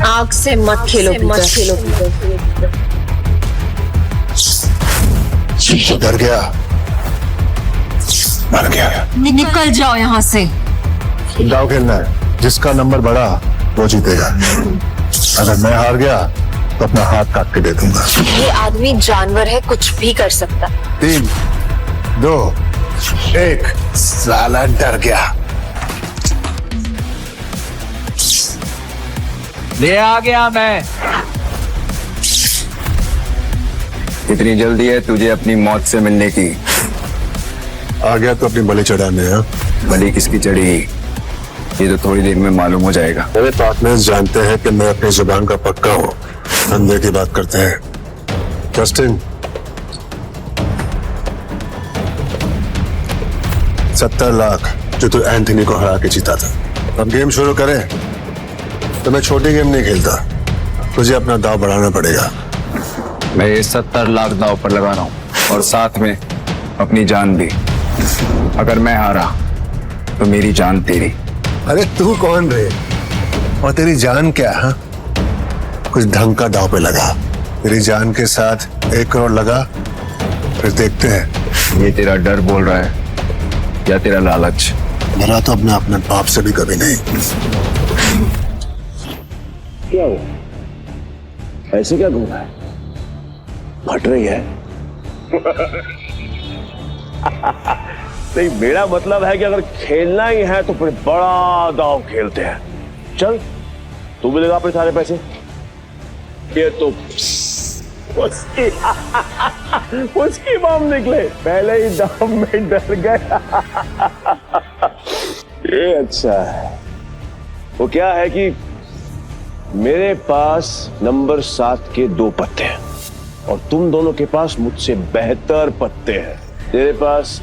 आग से मत खेलो, मत खेलो। डर गया, मर गया। निकल जाओ यहाँ से। दाव खेलना है, जिसका नंबर बढ़ा वो जीतेगा। अगर मैं हार गया तो अपना हाथ काट के दे दूंगा। ये आदमी जानवर है, कुछ भी कर सकता। 3, 2, 1। साला डर गया। ले आ गया मैं। इतनी जल्दी है तुझे अपनी मौत से मिलने की? आ गया तो अपनी बलि चढ़ाने। हाँ, बलि किसकी चढ़ी ये तो थोड़ी देर में मालूम हो जाएगा। मेरे पार्टनर्स जानते हैं कि मैं अपनी जुबान का पक्का हूँ। धंधे की बात करते हैं। जस्टिन, 70 लाख जो तू एंथनी को हरा के जीता था। अब गेम शुरू करें तो मैं छोटी गेम नहीं खेलता। तुझे अपना दाव बढ़ाना पड़ेगा। मैं ये 70 लाख दांव पर लगा रहा हूँ और साथ में अपनी जान भी। अगर मैं हारा तो मेरी जान तेरी। अरे तू कौन रे और तेरी जान क्या? हाँ, कुछ ढंग का दाव पे लगा। तेरी जान के साथ 1 करोड़ लगा, फिर देखते हैं। ये तेरा डर बोल रहा है या तेरा लालच? डरा तो अपने बाप से भी कभी नहीं। क्या हुआ? ऐसे क्या घूम रहा है? फट रही है? नहीं, मेरा मतलब है कि अगर खेलना ही है तो फिर बड़ा दांव खेलते हैं। चल तू भी लगा अपने सारे पैसे। ये तो उसकी बम निकले, पहले ही दांव में डर गया। ये अच्छा है। वो क्या है कि मेरे पास नंबर 7 के 2 पत्ते हैं और तुम दोनों के पास मुझसे बेहतर पत्ते हैं। तेरे पास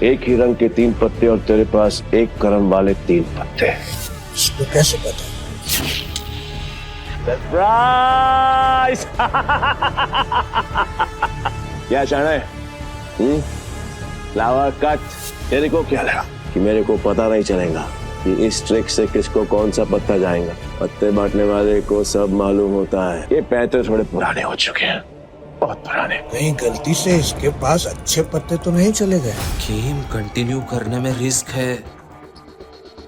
एक ही रंग के 3 पत्ते और तेरे पास एक क्रम वाले 3 पत्ते। इसको कैसे पता? सरप्राइज! क्या चाहना है? Flower cut. तेरे को क्या लगा कि मेरे को पता नहीं चलेगा कि इस ट्रिक से किसको कौन सा पत्ता जाएगा? पत्ते बांटने वाले को सब मालूम होता है। ये पैसे थोड़े पुराने हो चुके हैं, बहुत पुराने। कहीं गलती से इसके पास अच्छे पत्ते तो नहीं चले गए? गेम कंटिन्यू करने में रिस्क है।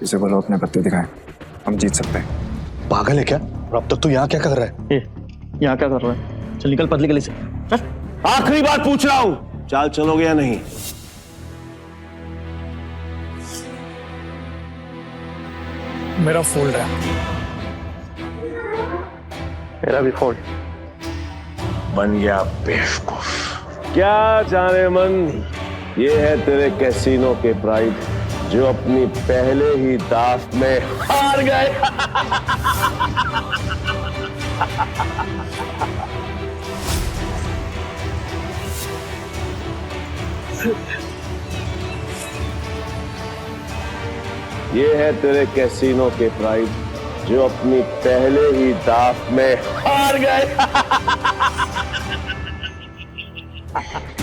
इसे बोलो अपने पत्ते दिखाएं, हम जीत सकते हैं। पागल है क्या? और अब तक तू यहाँ क्या कर रहा है? यहाँ क्या कर रहा है? चल निकल पतली गली से। चल। आखिरी बार पूछ रहा हूँ, चाल चलोगे या नहीं? मेरा फोल्ड है। मेरा भी फोल्ड। बन गया बेवकूफ। क्या जाने मन, ये है तेरे कैसीनो के प्राइड जो अपनी पहले ही दाव में हार गए। ये है तेरे कैसीनो के प्राइड जो अपनी पहले ही दाव में हार गए।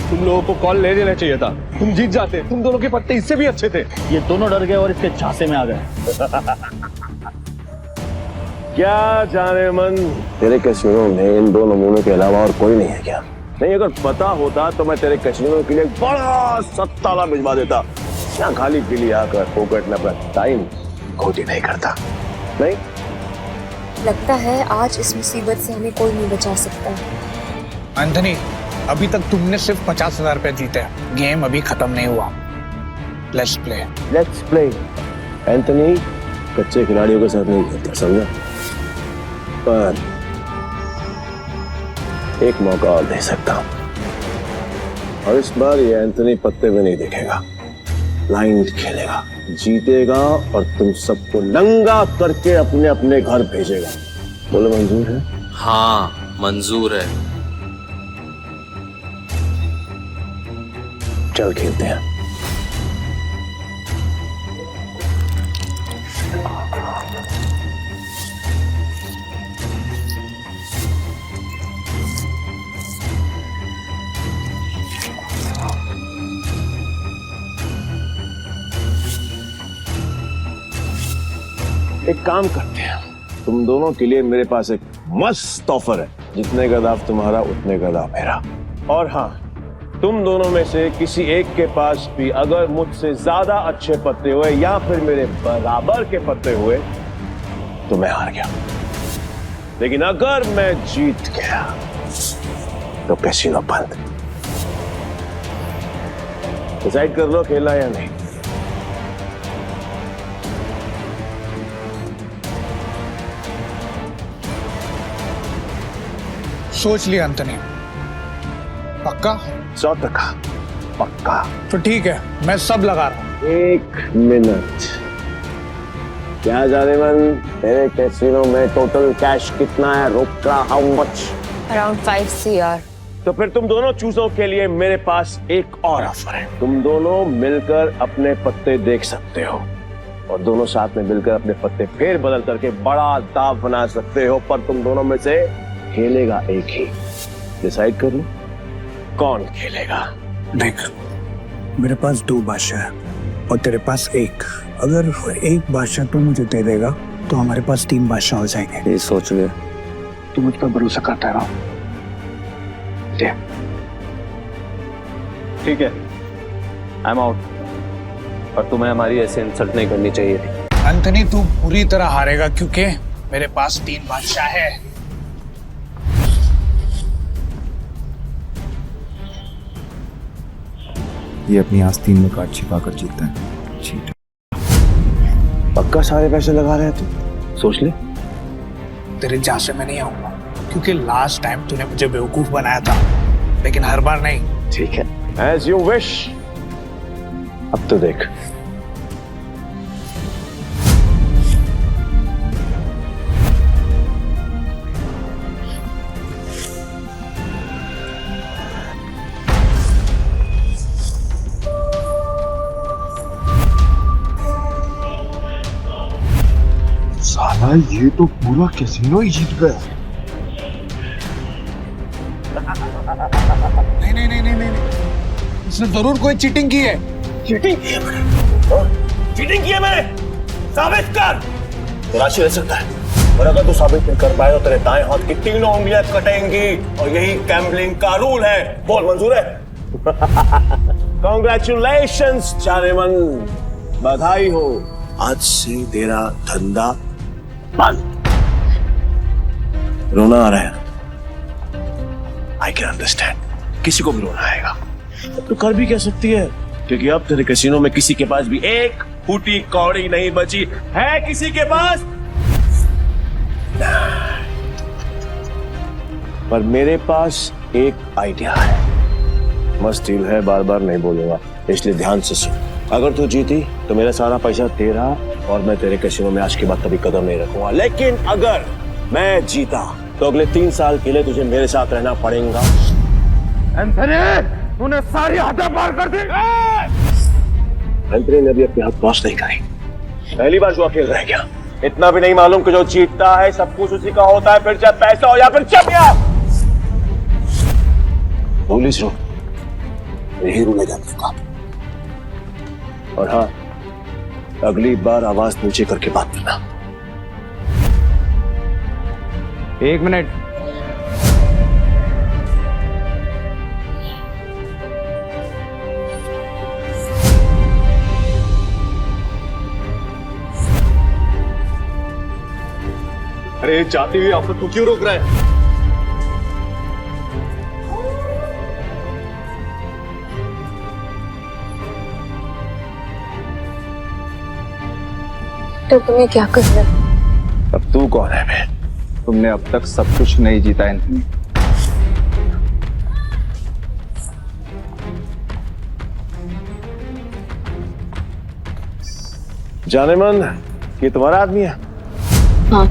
तुम लोगों को कॉल ले लेना चाहिए था, तुम जीत जाते। तुम दोनों के पत्ते इससे भी अच्छे थे। ये दोनों डर गए और इसके झांसे में आ गए। क्या जाने मन, तेरे कैसीनो में इन 2 नमूनों के अलावा और कोई नहीं है क्या? नहीं, अगर पता होता तो मैं तेरे कैसीनो के लिए एक बड़ा सत्ताला भिजवा देता। यहाँ खाली पीली आकर फोकट में अपना टाइम खोटी नहीं करता। नहीं, लगता है आज इस मुसीबत से हमें कोई नहीं बचा सकता। एंथनी, अभी तक तुमने सिर्फ 50,000 रुपए जीते हैं। गेम अभी खत्म नहीं हुआ। Let's play. Let's play. Anthony कच्चे खिलाड़ियों के साथ नहीं खेलता, समझा? पर एक मौका और दे सकता हूं, और इस बार ये एंथनी पत्ते में नहीं देखेगा, ब्लाइंड खेलेगा, जीतेगा और तुम सबको नंगा करके अपने अपने घर भेजेगा। बोलो मंजूर है? हाँ मंजूर है। चल खेलते हैं। एक काम करते हैं, तुम दोनों के लिए मेरे पास एक मस्त ऑफर है। जितने का दाव तुम्हारा उतने का दाव मेरा। और हाँ, तुम दोनों में से किसी एक के पास भी अगर मुझसे ज्यादा अच्छे पत्ते हुए या फिर मेरे बराबर के पत्ते हुए तो मैं हार गया। लेकिन अगर मैं जीत गया तो कैसीनो बंद। डिसाइड कर लो खेलना या नहीं। सोच लिया अंतनी। पक्का? 100% पक्का। तो ठीक है, मैं सब लगा रहा हूँ। 1 मिनट। क्या जाने मन, तेरे कैसीनो में टोटल कैश कितना है? रोका हाउ मच? Around 5 CR। तो फिर तुम दोनों चूजों के लिए मेरे पास एक और ऑफर है। तुम दोनों मिलकर अपने पत्ते देख सकते हो और दोनों साथ में मिलकर अपने पत्ते फेर बदल करके बड़ा दाव बना सकते हो, पर तुम दोनों में से खेलेगा एक ही। डिसाइड कर लो कौन खेलेगा। देख, मेरे पास 2 बादशाह है और तेरे पास 1। अगर एक बादशाह तू मुझे दे देगा तो हमारे पास 3 बादशाह हो जाएंगे। ये सोच ले। तू मुझ पर भरोसा करता है ना? ठीक है, आई एम आउट। और तुम्हें हमारी ऐसे इंसल्ट नहीं करनी चाहिए थी। अंतनी, तू पूरी तरह हारेगा क्योंकि मेरे पास 3 बादशाह है। ये अपनी आस्तीन में कार्ड छिपा कर जीतता है। चीट। पक्का सारे पैसे लगा रहे थे? सोच ले। तेरे जहाँ से मैं नहीं आऊंगा क्योंकि लास्ट टाइम तूने मुझे बेवकूफ बनाया था, लेकिन हर बार नहीं। ठीक है, एज यू विश। अब तो देख। साला ये तो पूरा कैसीनो ही जीत गया। नहीं नहीं नहीं नहीं नहीं, इसने जरूर कोई चीटिंग की है। चीटिंग की है मैंने? चीटिंग की है मैंने? साबित कर। तलाशी रह सकता है, और अगर तू साबित नहीं कर पाए तो तेरे दाएं हाथ की 3 उंगलियां कटेंगी और यही गैम्बलिंग का रूल है। बोल, मंजूर है? कांग्रेचुलेशंस जानेमन, बधाई हो। आज से तेरा धंधा बंद। रोना आ रहा है? आई कैन अंडरस्टैंड, किसी को भी रोना आएगा। तो कर भी क्या सकती है, क्योंकि अब तेरे कैसीनो में किसी के पास भी एक फूटी कौड़ी नहीं बची है। किसी के पास? पर मेरे पास एक आइडिया है। मस्त डील है, बार बार नहीं बोलूंगा, इसलिए ध्यान से सुन। अगर तू जीती तो मेरा सारा पैसा तेरा और मैं तेरे कैसीनो में आज के बाद कभी कदम नहीं रखूंगा। लेकिन अगर मैं जीता तो अगले 3 साल के लिए तुझे मेरे साथ रहना पड़ेगा। एंथनी, तूने सारी हदें पार कर दी। एंथनी ने भी अपनी हद पास नहीं करी। पहली बार जुआ खेल रहा है क्या? इतना भी नहीं मालूम कि जो जीतता है सब कुछ उसी का होता है, फिर चाहे पैसा हो या फिर चमिया। पुलिस रो, यही रूल जाता। और हाँ, अगली बार आवाज नीचे करके बात करना। 1 मिनट। अरे जाती हुई आफत को क्यों रोक रहा है? तो तुम्हें क्या करना है? अब तू कौन है बे? तुमने अब तक सब कुछ नहीं जीता एंथनी। जानेमन, ये तुम्हारा आदमी है? हाँ।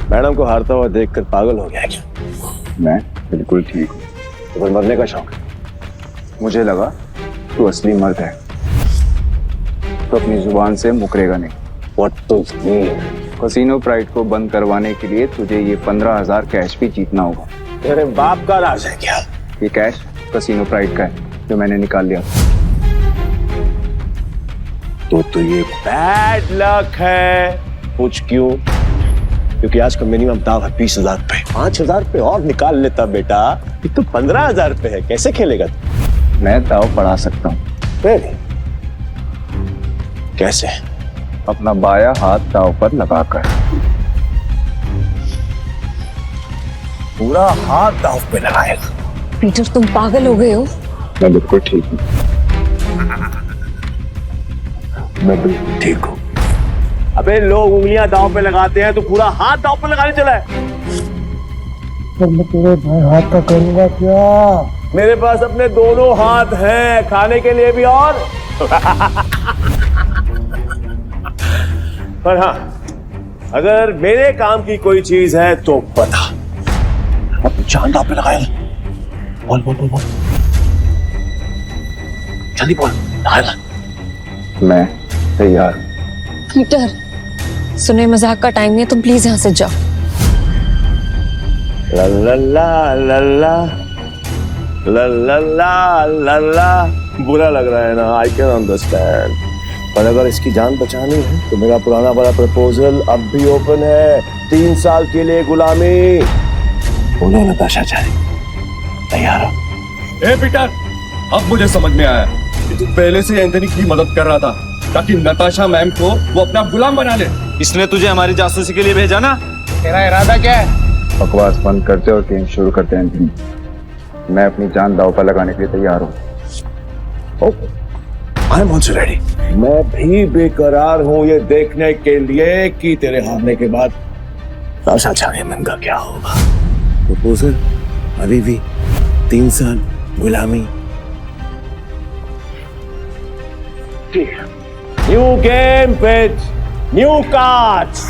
मैडम को हारता हुआ देखकर पागल हो गया क्या? मैं बिल्कुल ठीक हूँ। तो फिर मरने का शौक है? मुझे लगा तू असली मर्द है तो अपनी जुबान से मुकरेगा नहीं। What to mean? Casino pride को बंद करवाने के लिए तुझे ये 15,000 कैश भी जीतना होगा। तेरे बाप का राज है क्या? ये कैश कैसीनो प्राइड का है जो मैंने निकाल लिया। तो ये बैड लक है। पूछ क्यों? क्योंकि आज का मिनिमम दाव है 20,000 रुपए। 5,000 रुपए और निकाल लेता बेटा, ये तो 15,000 रुपए है। कैसे खेलेगा तू? मैं दाव बढ़ा सकता हूँ। कैसे? अपना बाया हाथ दाव पर लगाकर। पूरा हाथ दाव पे लगाएगा? पीटर तुम पागल हो गए हो? मैं बिल्कुल ठीक हूँ। मैं बिल्कुल ठीक हूँ। अबे लोग उंगलियां दांव पे लगाते हैं, तो पूरा हाथ दांव पे लगाने चला है। मैं तेरे भाई हाथ का करूंगा क्या? मेरे पास अपने दोनों हाथ हैं, खाने के लिए भी और पर हाँ, अगर मेरे काम की कोई चीज है तो बता। अब जान दांव पे लगाएगा। बोल बोल बोल बोल, जल्दी बोल, लगाएगा। मैं तैयार। पीटर सुने, मजाक का टाइम नहीं है, तुम प्लीज यहाँ से जाओ। ला ला ला ला ला ला ला ला ला। बुरा लग रहा है ना, आई कैन अंडरस्टैंड, पर अगर इसकी जान बचानी है तो मेरा पुराना वाला प्रपोजल अब भी ओपन है। 3 साल के लिए गुलामी। बोलो नताशा चाहे, तैयार हो? ए पीटर, अब मुझे समझ में आया कि तू पहले से एंथनी की मदद कर रहा था ताकि नताशा मैम को वो अपना गुलाम बना ले। इसने तुझे हमारी जासूसी के लिए भेजा ना? तेरा इरादा क्या है? बकवास बंद करते और गेम शुरू करते हैं। मैं अपनी जान दाव पर लगाने के लिए तैयार हूँ। I am also ready. मैं भी बेकरार हूँ ये देखने के लिए कि तेरे हारने के बाद नताशा चाहे का क्या होगा। प्रपोजल अभी भी 3 साल गुलामी। ठीक है, new game with new cards.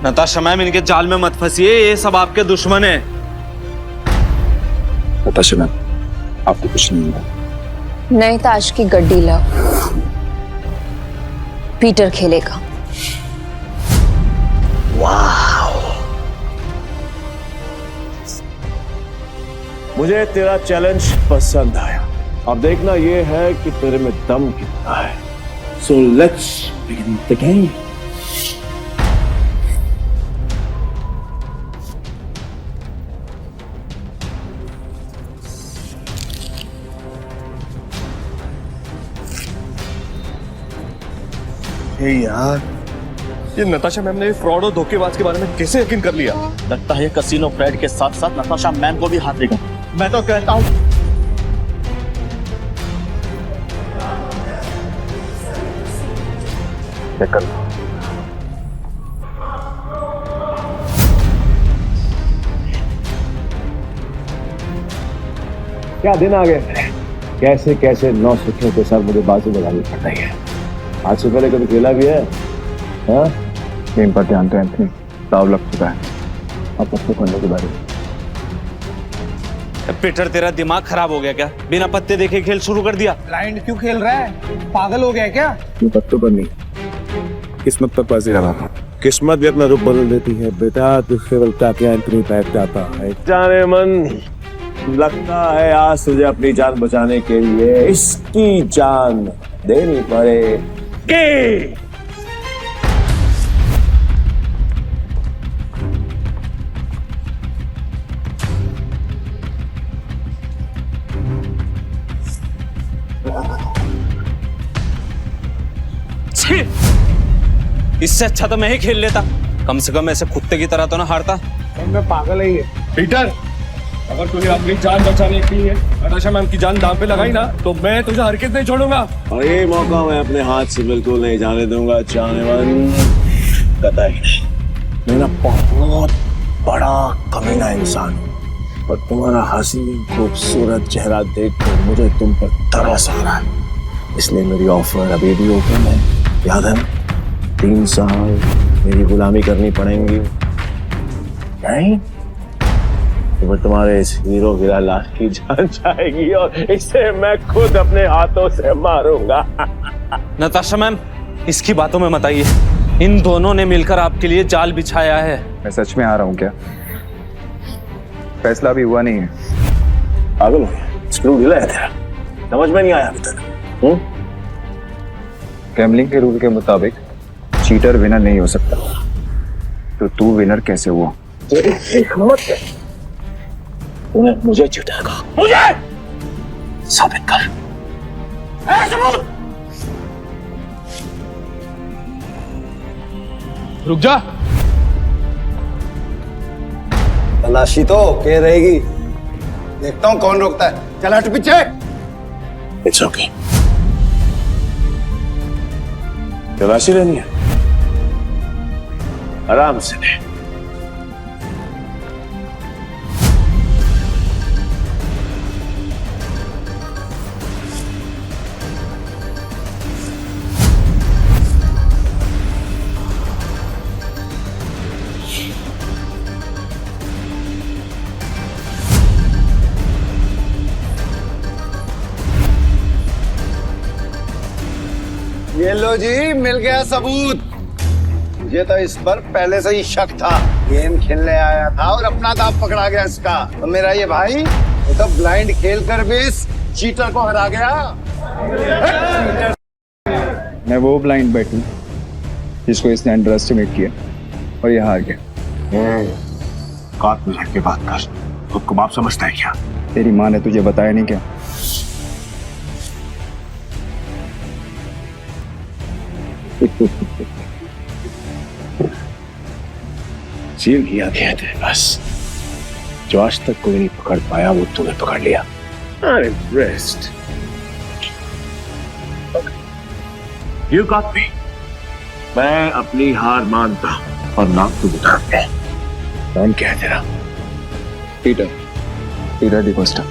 Natasha ma'am, इनके जाल में मत फंसिए, ये सब आपके दुश्मन है। नताशा मैम, आपको कुछ नहीं होगा। नए ताश की गड्डी लाओ, पीटर खेलेगा। मुझे तेरा चैलेंज पसंद आया। अब देखना ये है कि तेरे में दम कितना है। So let's begin the game. यार, ये नताशा मैम ने फ्रॉड और धोखेबाज के बारे में कैसे यकीन कर लिया? लगता है कसिनो फ्रेड के साथ साथ नताशा मैम को भी हाथ देगा। मैं तो कहता हूँ क्या दिन आ गए। कैसे कैसे 9 सुखियों के साथ मुझे बाजी लगानी पड़ रही है। आज से पहले कभी खेला भी है? हाँ? गेम पर ध्यान दो एंथनी, दाव लग चुका है। अब पत्ते खोलने के बारे में। पीटर, तेरा दिमाग खराब हो गया क्या? बिना पत्ते देखे खेल शुरू कर दिया। ब्लाइंड क्यों खेल रहा है? पागल हो गया क्या? ये पत्तों पर नहीं, किस्मत पर बाजी लगा था। किस्मत भी अपना रूप बदल देती है बेटा। तुझसे बलता क्या एंथनी बैठ जाता है। जाने मन, लगता है आज तुझे अपनी जान बचाने के लिए इसकी जान देनी पड़ेगी। इससे अच्छा तो मैं ही खेल लेता। कम से कम ऐसे कुत्ते की तरह तो ना हारता। मैं पागल ही है। पीटर, अगर तूने अपनी जान बचाने के लिए नताशा मैम की जान दांव पे लगाई ना, तो मैं तुझे हरगिज़ नहीं छोड़ूंगा। और ये मौका मैं अपने हाथ से बिल्कुल नहीं जाने दूंगा। जाने मन, कतई नहीं। मैं ना बहुत बड़ा कमीना इंसान हूँ, और तुम्हारा हसीन खूबसूरत चेहरा देखकर मुझे तुम पर तरस आ रहा है। इसलिए मेरी ऑफर अभी भी ओपन है। याद है, 3 साल मेरी गुलामी करनी पड़ेंगी। नहीं तो तुम्हारे इस हीरो हीरा लाल की जान जाएगी, और इसे मैं खुद अपने हाथों से मारूंगा। नताशा मैम, इसकी बातों में मत आइए। इन दोनों ने मिलकर आपके लिए जाल बिछाया है। मैं सच में आ रहा हूँ क्या? फैसला भी हुआ नहीं है। पागल हो गया? स्क्रू ढीला है तेरा, समझ में नहीं आया अभी तक। गैम्बलिंग के रूल के मुताबिक चीटर विनर नहीं हो सकता, तो तू विनर कैसे हुआ? तेरी हिम्मत है, तूने मुझे चीटर कहा, मुझे साबित कर। सबूत। रुक जा। तलाशी तो के रहेगी, देखता हूँ कौन रोकता है। चल हट पीछे। It's okay. तलाशी लेनी है, आराम से ले। ये लो जी, मिल गया सबूत। मुझे तो इस पर पहले से ही शक था। गेम खेलने आया था और अपना दांव पकड़ा गया इसका। तो मेरा ये भाई वो तो ब्लाइंड खेल कर भी इस चीटर को हरा गया। मैं वो ब्लाइंड बैट हूं जिसको इसने अंडर एस्टिमेट किया और ये हार गया। काट में रख के बात कर, खुद को बाप समझता है क्या? तेरी माँ ने तुझे बताया नहीं क्या? सील किया गया थे बस, जो आज तक कोई नहीं पकड़ पाया वो तूने पकड़ लिया। I'm impressed. You got me. मैं अपनी हार मानता हूं और नाम तू बताते हैं। नाम क्या है तेरा? पीटर, पीटर डिकोस्टा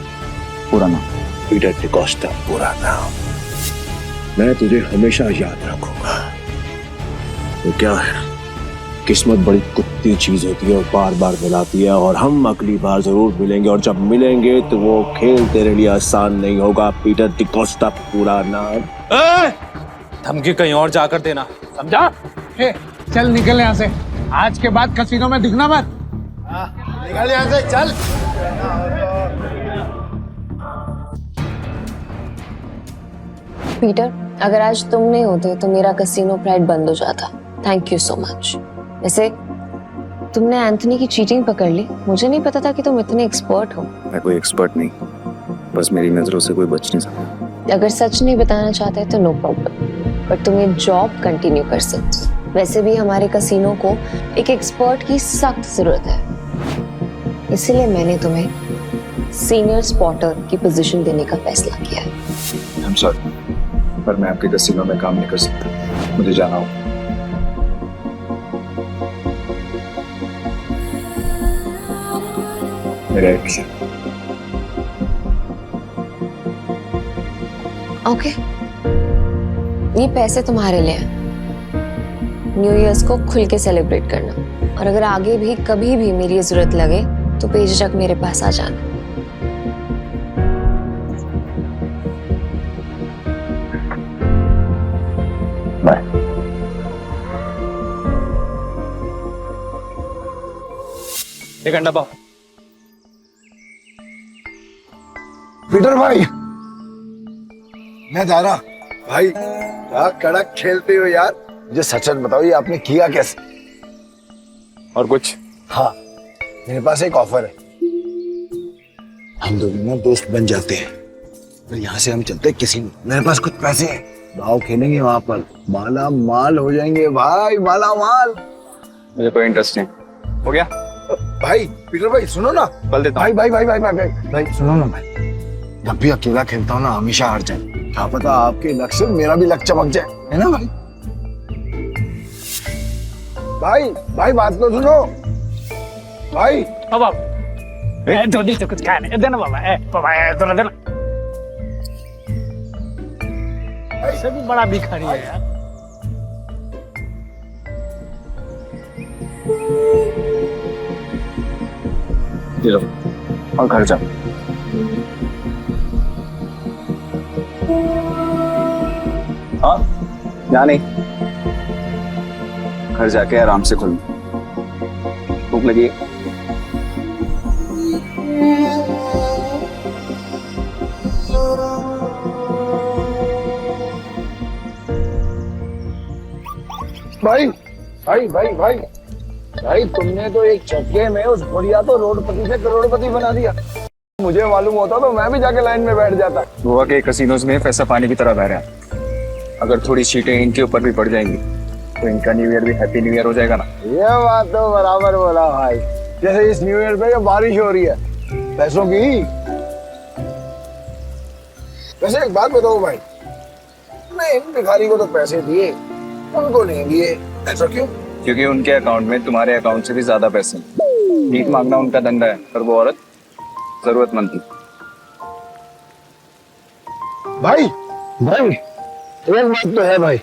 पूरा नाम। पीटर डिकोस्टा पूरा नाम। मैं तुझे हमेशा याद रखूंगा। तो क्या है, किस्मत बड़ी कुत्ती चीज होती है और बार बार मिलाती है, और हम अगली बार जरूर मिलेंगे, और जब मिलेंगे तो वो खेल तेरे लिए आसान नहीं होगा। पीटर डिकोस्टा पूरा नाम। धमकी कहीं और जाकर देना, समझा? चल निकल यहाँ से, आज के बाद कसीनो में दिखना मत। निकल यहाँ से, चल। पीटर, अगर आज तुम नहीं होते तो मेरा कसीनो प्राइड बंद हो जाता। Thank you so much. वैसे तुमने एंथनी की चीटिंग पकड़ ली, मुझे नहीं पता था कि तुम इतने एक्सपर्ट हो। मैं कोई एक्सपर्ट नहीं, बस मेरी नजरों से कोई बच नहीं सकता। अगर सच नहीं बताना चाहते तो नो प्रॉब्लम, पर तुम ये जॉब कंटिन्यू कर सकते हो। वैसे भी हमारे कसीनो को एक एक्सपर्ट की सख्त जरूरत है, इसीलिए मैंने तुम्हें सीनियर स्पॉटर की पोजीशन देने का फैसला किया है। I'm sorry, पर मैं आपके कसीनो में काम नहीं कर सकता, मुझे जाना हो। मेरा एक से। ओके, ये पैसे तुम्हारे लिए हैं। न्यू ईयर्स को खुल के सेलिब्रेट करना, और अगर आगे भी कभी भी मेरी जरूरत लगे तो बेझिझक मेरे पास आ जाना। बाय। एक अंडा पाओ। पीटर भाई, मैं जा रहा। भाई क्या कड़क खेलते हो यार। मुझे सच सच बताओ, ये आपने किया कैसे? और कुछ? हाँ, मेरे पास एक ऑफर है। हम दोनों ना दोस्त बन जाते हैं, फिर यहाँ से हम चलते हैं किसी में। मेरे पास कुछ पैसे हैं, दाव खेलेंगे वहां पर, माला माल हो जाएंगे भाई, माला माल। मुझे कोई इंटरेस्ट नहीं। हो गया? भाई पीटर भाई सुनो ना। बल देता भाई भाई भाई भाई भाई भाई भाई सुनो ना भाई, जब भी अकेला खेलता हूँ ना हमेशा हार जाए। क्या पता आपके लक से मेरा भी लक चमक जाए, है ना भाई? भाई भाई बात तो सुनो भाई। अब आप धोनी से कुछ खाने देना बाबा। बाबा देना देना। ऐसे भी बड़ा भिखारी है यार। ये लो, और घर जाओ। हाँ, यहाँ नहीं, घर जाके आराम से खुल। भूख लगी है? भाई भाई भाई भाई भाई तुमने तो एक झटके में उस बढ़िया तो रोडपति से करोड़पति बना दिया। मुझे मालूम होता तो मैं भी जाके लाइन में बैठ जाता। गोवा के कसिनोज में पैसा पानी की तरह बह रहा है। अगर थोड़ी सीटें इनके ऊपर भी पड़ जाएंगी तो इनका न्यू ईयर भी हैप्पी न्यू ईयर हो जाएगा ना। ये बात तो बराबर बोला भाई। जैसे इस न्यू ईयर पे ये बारिश हो रही है पैसों की। वैसे एक बात बताओ भाई, मैं इन भिखारी को तो पैसे दिए, उनको नहीं दिए, ऐसा क्यों? क्योंकि उनके अकाउंट में तुम्हारे अकाउंट से भी ज्यादा पैसे हैं। भीख मांगना उनका धंधा है, पर वो औरत जरूरतमंद थी। भाई भाई एक बात तो है भाई,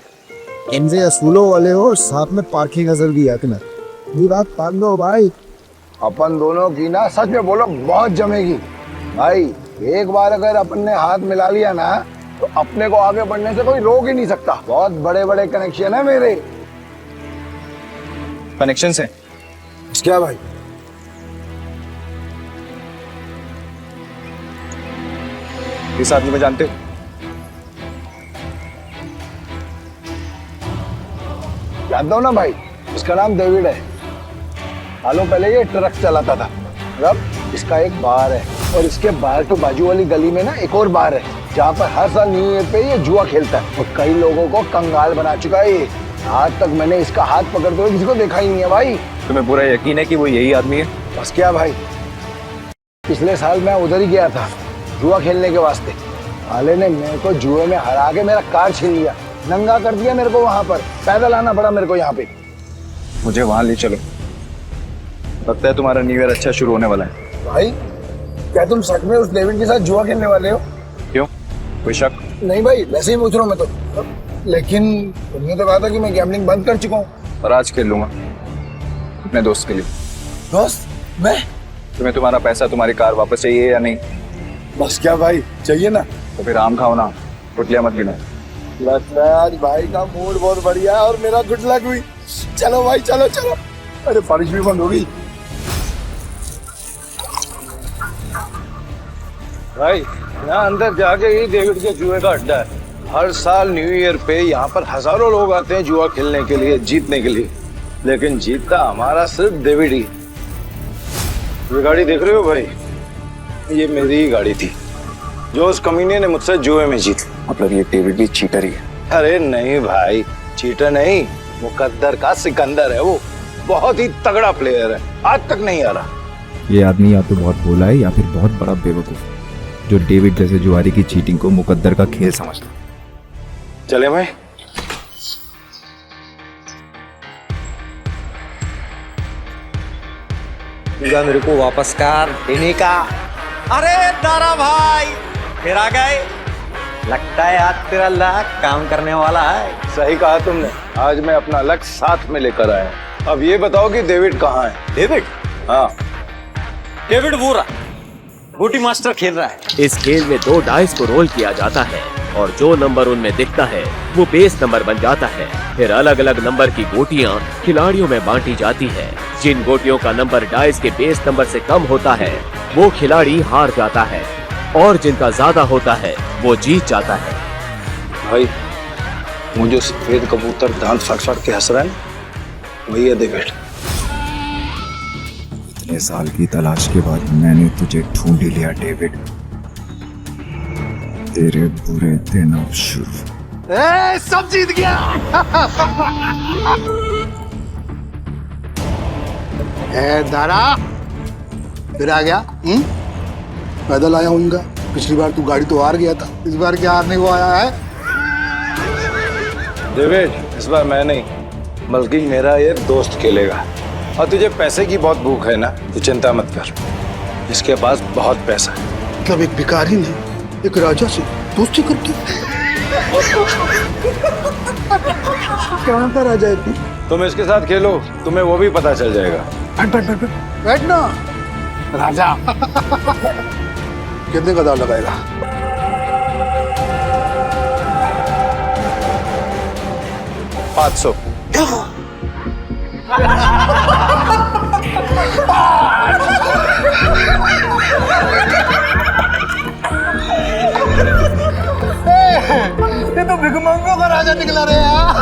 इनसे असूलों वाले हो और साथ में पार्किंग नजर भी आती ना। ये बात मान लो भाई, अपन दोनों की ना सच में बोलो बहुत जमेगी भाई। एक बार अगर अपन ने हाथ मिला लिया ना तो अपने को आगे बढ़ने से कोई रोक ही नहीं सकता। बहुत बड़े बड़े कनेक्शन है मेरे। कनेक्शन से क्या भाई? इस आदमी को जानते हो? जानता हूँ ना भाई, इसका नाम डेविड है। सालों पहले ये ट्रक चलाता था। अब इसका एक बार है और इसके बाहर तो बाजू वाली गली में ना एक और बार है जहाँ पर हर साल न्यू ईयर पे ये जुआ खेलता है और कई लोगों को कंगाल बना चुका है ये। आज तक मैंने इसका हाथ पकड़ते हुए किसी को देखा ही नहीं है भाई। तुम्हें पूरा यकीन है कि वो यही आदमी है? बस क्या भाई, पिछले साल मैं उधर ही गया था जुआ खेलने के वास्ते। साले ने मेरे को जुए में हरा के मेरा कार छीन लिया, नंगा कर दिया मेरे को। वहां पर पैदल आना पड़ा मेरे को यहाँ पे। मुझे वहां ले चलो, लगता है तुम्हारा न्यू ईयर अच्छा शुरू होने वाला है। भाई क्या तुम सच में उस डेविड के साथ जुआ खेलने वाले हो? क्यों, कोई शक? नहीं भाई, वैसे ही पूछ रहा हूँ मैं तो। लेकिन तुमने तो कहा था कि मैं गैम्बलिंग बंद कर चुका हूँ। और आज खेल लूंगा अपने दोस्त के लिए। दोस्त? मैं? तुम्हें तुम्हारा पैसा, तुम्हारी कार वापस चाहिए या नहीं? बस क्या भाई, चाहिए ना। तो फिर आम खाओ ना, कुटलिया मत गिनो। लगता है आज भाई का मूड बहुत बढ़िया है और मेरा गुड लक हुई। चलो भाई चलो चलो। अरे बारिश भी बंद हो गई। भाई यहाँ अंदर जाके ही डेविड के जुए का अड्डा है। हर साल न्यू ईयर पे यहाँ पर हजारों लोग आते हैं जुआ खेलने के लिए, जीतने के लिए। लेकिन जीतता हमारा सिर्फ डेविड ही। ये गाड़ी देख रहे हो भाई, ये मेरी ही गाड़ी थी जो उस कमीने ने मुझसे जुए में जीती। मतलब ये डेविड भी चीटर ही है? अरे नहीं भाई, चीटर नहीं, मुकद्दर का सिकंदर है वो। बहुत ही तगड़ा प्लेयर है, आज तक नहीं आ रहा। ये आदमी या तो बहुत भोला है या फिर बहुत बड़ा बेवकूफ जो डेविड जैसे जुआरी की चीटिंग को मुकद्दर का खेल समझता। चले भाई। मेरे को वापस कर देने का। अरे दारा भाई फिर आ गए। लगता है आज तेरा लक काम करने वाला है। सही कहा तुमने, आज मैं अपना लक साथ में लेकर आया। अब ये बताओ कि डेविड कहाँ है? डेविड? हाँ, डेविड वो रहा, बूटी मास्टर खेल रहा है। इस खेल में 2 डाइस को रोल किया जाता है और जो नंबर उनमें दिखता है वो बेस नंबर बन जाता है। फिर अलग अलग नंबर की गोटियां खिलाड़ियों में बांटी जाती है। जिन गोटियों का नंबर डाइस के बेस नंबर से कम होता है वो खिलाड़ी हार जाता है और जिनका ज्यादा होता है वो जीत जाता है। भाई मुझे सफेद कबूतर दांत फाड़ के हंस रहा है, वही है डेविड। इतने साल की तलाश के बाद मैंने तुझे ढूंढ ही लिया डेविड। तेरे बुरे दिन अब शुरू। सब जीत गया। दारा फिर आ गया। पैदल आया हूँ। पिछली बार तू गाड़ी तो हार गया था, इस बार क्या हारने को आया है? डेविड, इस बार मैं नहीं बल्कि मेरा ये दोस्त खेलेगा। और तुझे पैसे की बहुत भूख है ना, तो चिंता मत कर, इसके पास बहुत पैसा है। मतलब एक भिखारी ने एक राजा से दोस्ती करती। कहाँ का राजा है तू? तुम इसके साथ खेलो, तुम्हें वो भी पता चल जाएगा। बैठ ना राजा। कितने का दाव लगाएगा? $500। ये तो भिखमंगों का राजा निकला रे यार।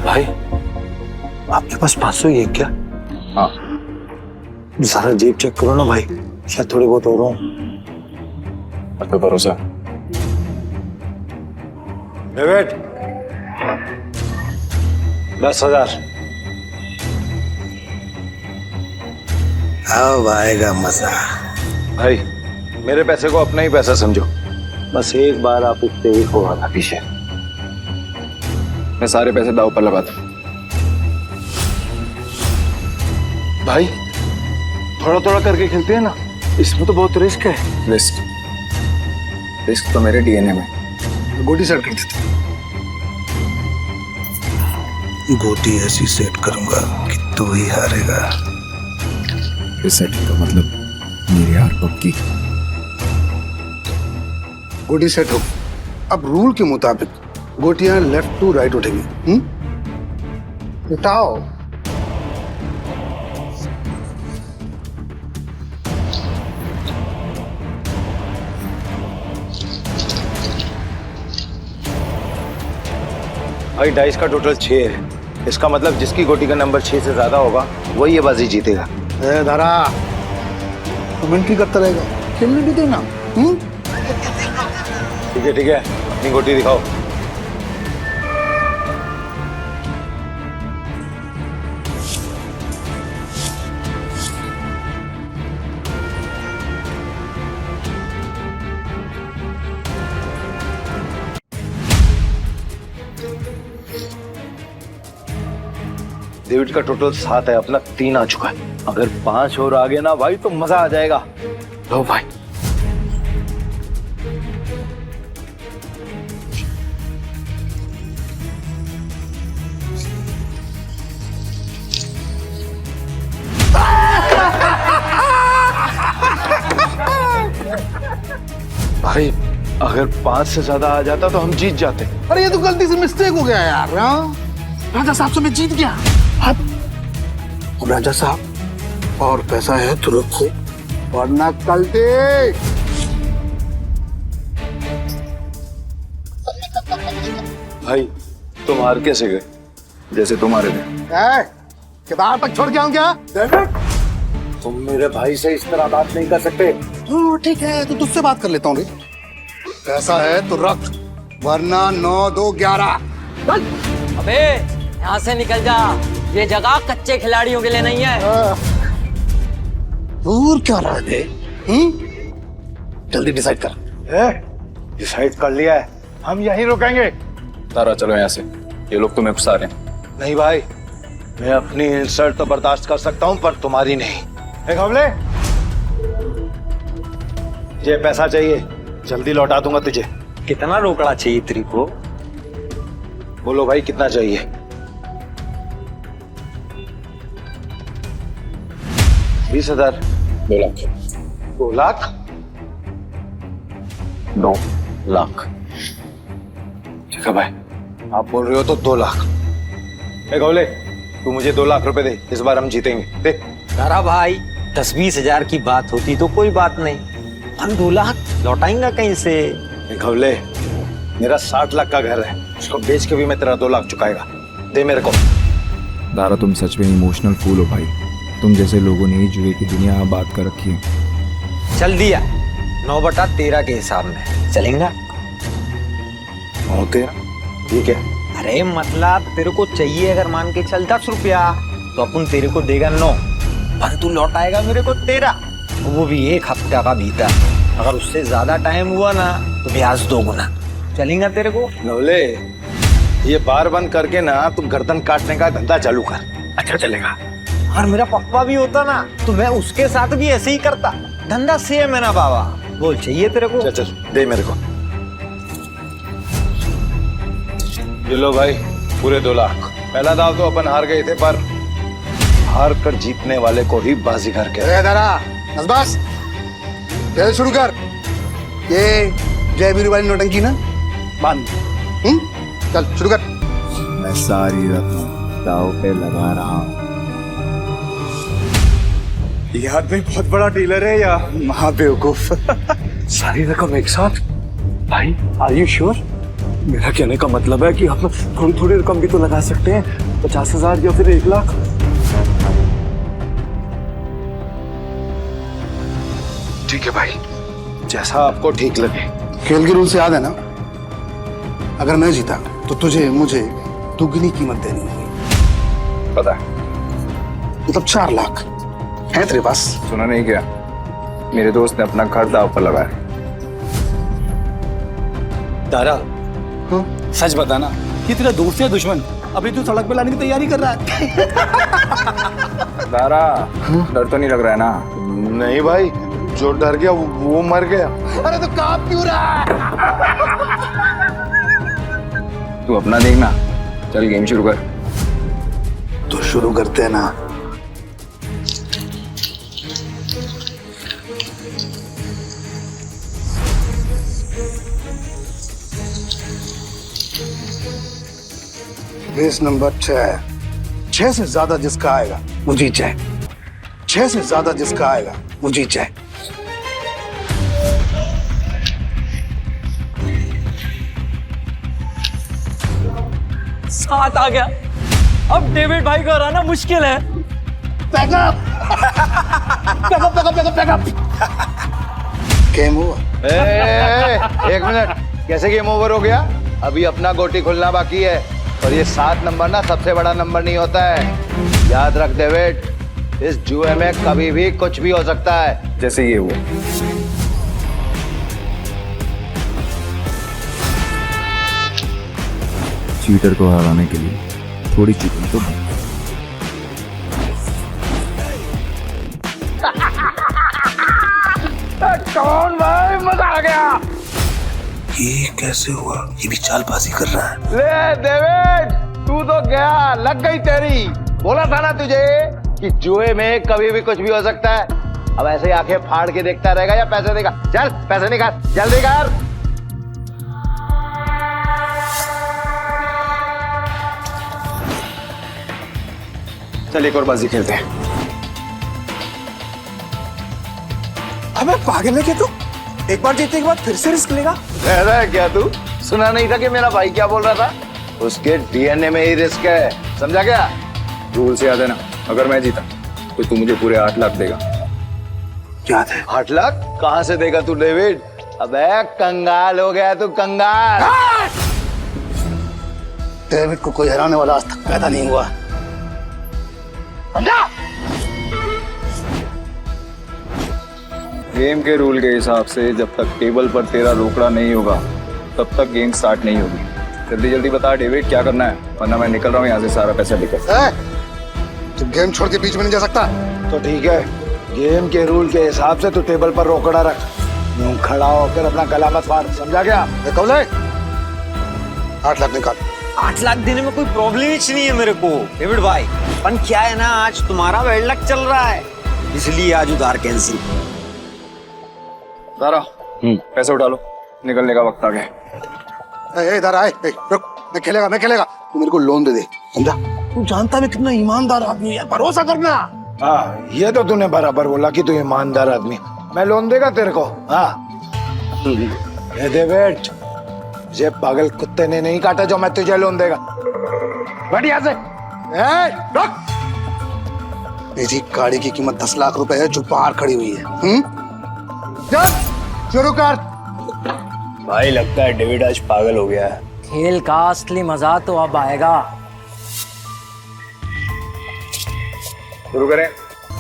भाई आपके पास 500 ही है क्या? हाँ। जरा जेब चेक करो ना भाई, शायद थोड़े बहुत और हों। अब तो भरोसा। डेविड 10,000। अब आएगा मजा। भाई मेरे पैसे को अपना ही पैसा समझो, बस एक बार आप उससे ही हो आना पीछे। मैं सारे पैसे दाव पर लगाता हूँ। भाई थोड़ा थोड़ा करके खेलते हैं ना, इसमें तो बहुत रिस्क है। रिस्क तो मेरे डीएनए में। गोटी सेट कर देते। गोटी ऐसी सेट करूंगा कि तू ही हारेगा। इस सेटिंग का मतलब मेरी हार पक्की। गोटी सेट हो। अब रूल के मुताबिक गोटियां लेफ्ट टू राइट उठेंगी। उठाओ। भाई डाइस का टोटल 6 है, इसका मतलब जिसकी गोटी का नंबर 6 से ज्यादा होगा वही ये बाजी जीतेगा। दारा कमेंट्री करता रहेगा, खेलने भी देना। ठीक है अपनी गोटी दिखाओ। डेविड का टोटल 7 है, अपना 3 आ चुका है। अगर 5 और आगे ना भाई तो मजा आ जाएगा। लो भाई भाई अगर 5 से ज्यादा आ जाता तो हम जीत जाते। अरे ये तो गलती से मिस्टेक हो गया यार। राजा साहब से मैं जीत गया। अब राजा साहब और पैसा है तो रखो, वरना कल दे। भाई तुम हार कैसे गए? जैसे तुम्हारे थे। किताब तक छोड़ के आऊं क्या? तुम मेरे भाई से इस तरह बात नहीं कर सकते। ठीक है तो तुझसे बात कर लेता हूँ। पैसा है तो रख, वरना 9, 2, 11। अबे यहाँ से निकल जा, ये जगह कच्चे खिलाड़ियों के लिए नहीं है। दूर क्या रहा है? जल्दी डिसाइड कर। डिसाइड कर लिया है, हम यहीं रुकेंगे। तारा चलो यहाँ से, ये लोग तुम्हें उकसा रहे हैं। नहीं भाई, मैं अपनी इंसल्ट तो बर्दाश्त कर सकता हूँ पर तुम्हारी नहीं। एक हमले, ये पैसा चाहिए, जल्दी लौटा दूंगा तुझे। कितना रोकड़ा चाहिए तेरी को? बोलो भाई कितना चाहिए? 20,000। 2 लाख। 2 लाख? 2 लाख। ठीक है भाई, आप बोल रहे हो तो 2 लाख। एक हमले, तू मुझे 2 लाख रुपए दे, इस बार हम जीतेंगे। दे। तारा भाई 10-20 हजार की बात होती तो कोई बात नहीं, हम 2 लाख लौटाएंगे कहीं से? घवले, मेरा 60 लाख का घर है, उसको बेच के भी मैं तेरा 2 लाख चुकाएगा। दे मेरे को। दारा तुम सच में इमोशनल फूल हो भाई। तुम जैसे लोगों ने ही जुए की दुनिया आबाद कर रखी है। चल दिया, 9/13 के हिसाब में चलेगा। 9/13? ठीक है। अरे मतलब तेरे को चाहिए अगर मान के चल 10 रुपया तो अपन तेरे को देगा 9, पर तू लौटाएगा मेरे को 13, वो भी 1 हफ्ता का भीतर। अगर उससे ज्यादा टाइम हुआ ना तो ब्याज 2 गुना। चलेगा तेरे को? नवले, ये बार बंद करके ना तुम गर्दन काटने का धंधा चालू कर। अच्छा चलेगा। और मेरा पप्पा भी होता ना तो मैं उसके साथ भी ऐसे ही करता। धंधा सेम है ना बाबा। बोल चाहिए तेरे को? चल चल दे मेरे को। ये लो भाई, पूरे 2 लाख। पहला दाव तो अपन हार गए थे, पर हार कर जीतने वाले को ही बाजीगर कहते हैं। बस खेल शुरू कर। ये जय वीरू वाली नौटंकी ना बंद। चल शुरू कर। मैं सारी रकम दाव पे लगा रहा हूँ। ये आदमी बहुत बड़ा डीलर है या महाबेवकूफ? सारी रकम एक साथ? भाई आर यू श्योर? मेरा कहने का मतलब है कि आप थोड़ी थोड़ी रकम भी तो लगा सकते हैं, 50,000 या फिर 1 लाख। ठीक है भाई, जैसा आपको ठीक लगे। खेल के रूल से याद है ना, अगर मैं जीता तो तुझे मुझे दुगनी कीमत देनी होगी। पता है। मतलब 4 लाख है तेरे पास? सुना नहीं क्या? मेरे दोस्त ने अपना घर दांव पर लगाया। तारा, सच बताना, ये तेरा दोस्त है दुश्मन? अभी तू सड़क पे लाने की तैयारी कर रहा है। दारा, डर तो नहीं लग रहा है ना? नहीं भाई, जो डर गया वो मर गया। अरे तो कांप क्यों रहा है? तू अपना देखना, चल गेम शुरू कर। तो शुरू करते हैं ना। Base number 6। 6 से ज्यादा जिसका आएगा वो जीत जाए। 6 से ज्यादा जिसका आएगा वो जीत जाए। सात आ गया। अब डेविड भाई को हराना मुश्किल है। Backup game over. एक मिनट, कैसे गेम ओवर हो गया? अभी अपना गोटी खुलना बाकी है। और ये 7 नंबर ना सबसे बड़ा नंबर नहीं होता है, याद रख डेविड। इस जुए में कभी भी कुछ भी हो सकता है। जैसे ये हुआ। चीटर को हराने के लिए थोड़ी चीटिंग तो बनती है। कौन भाई, मजा आ गया। ये कैसे हुआ? ये भी चालबाजी कर रहा है। ले डेविड, तू तो गया, लग गई तेरी। बोला था ना तुझे कि जुए में कभी भी कुछ भी हो सकता है। अब ऐसे ही आंखें फाड़ के देखता रहेगा या पैसे देगा? चल पैसे निकाल, जल्दी कर। चल एक और बाजी खेलते हैं। अबे पागल है क्या तू? एक बार जीतने के बाद फिर से रिस्क लेगा? कह रहा है क्या तू? सुना नहीं था कि मेरा भाई क्या बोल रहा था? उसके डीएनए में ही रिस्क है, समझा क्या? रूल से याद है ना, अगर मैं जीता तो तू मुझे पूरे 8 लाख देगा। याद है। 8 लाख कहां से देगा तू डेविड? अबे कंगाल हो गया तू, कंगाल। डेविड को कोई हराने वाला आज तक पैदा नहीं हुआ, समझा? गेम के रूल के हिसाब से जब तक टेबल पर तेरा रोकड़ा नहीं होगा तब तक गेम स्टार्ट नहीं होगी। जल्दी जल्दी बता डेविड, क्या करना है, वरना मैं निकल रहा हूँ यहाँ से सारा पैसा लेकर। तू गेम छोड़ के बीच में नहीं जा सकता। तो ठीक है, गेम के रूल के हिसाब से तू टेबल पर रोकड़ा रख। यूं खड़ा होकर अपना गला मत फाड़, समझा क्या? कब ले 8 लाख निकाल। 8 लाख देने में कोई प्रॉब्लम ही नहीं है मेरे को डेविड भाई। पर क्या है ना, आज तुम्हारा बैड लक चल रहा है, इसलिए आज उधार कैंसिल। दारा, पैसे उठा लो, निकलने का वक्त आ गया। इधर आए, रुक, मैं खेलेगा। तू मेरे को लोन दे दे, समझा? तू जानता मैं कितना ईमानदार आदमी है, भरोसा करना। हाँ, ये तो तूने बराबर बोला कि तू ईमानदार आदमी। मैं लोन देगा तेरे को? हाँ ये डेविड, ये पागल कुत्ते ने नहीं काटा जो मैं तुझे लोन देगा। बढ़िया से रुक। मेरी गाड़ी की कीमत 10 लाख रुपए है जो बाहर खड़ी हुई है। चल शुरू कर। भाई लगता है डेविड आज पागल हो गया है। खेल का असली मजा तो अब आएगा। शुरू करें।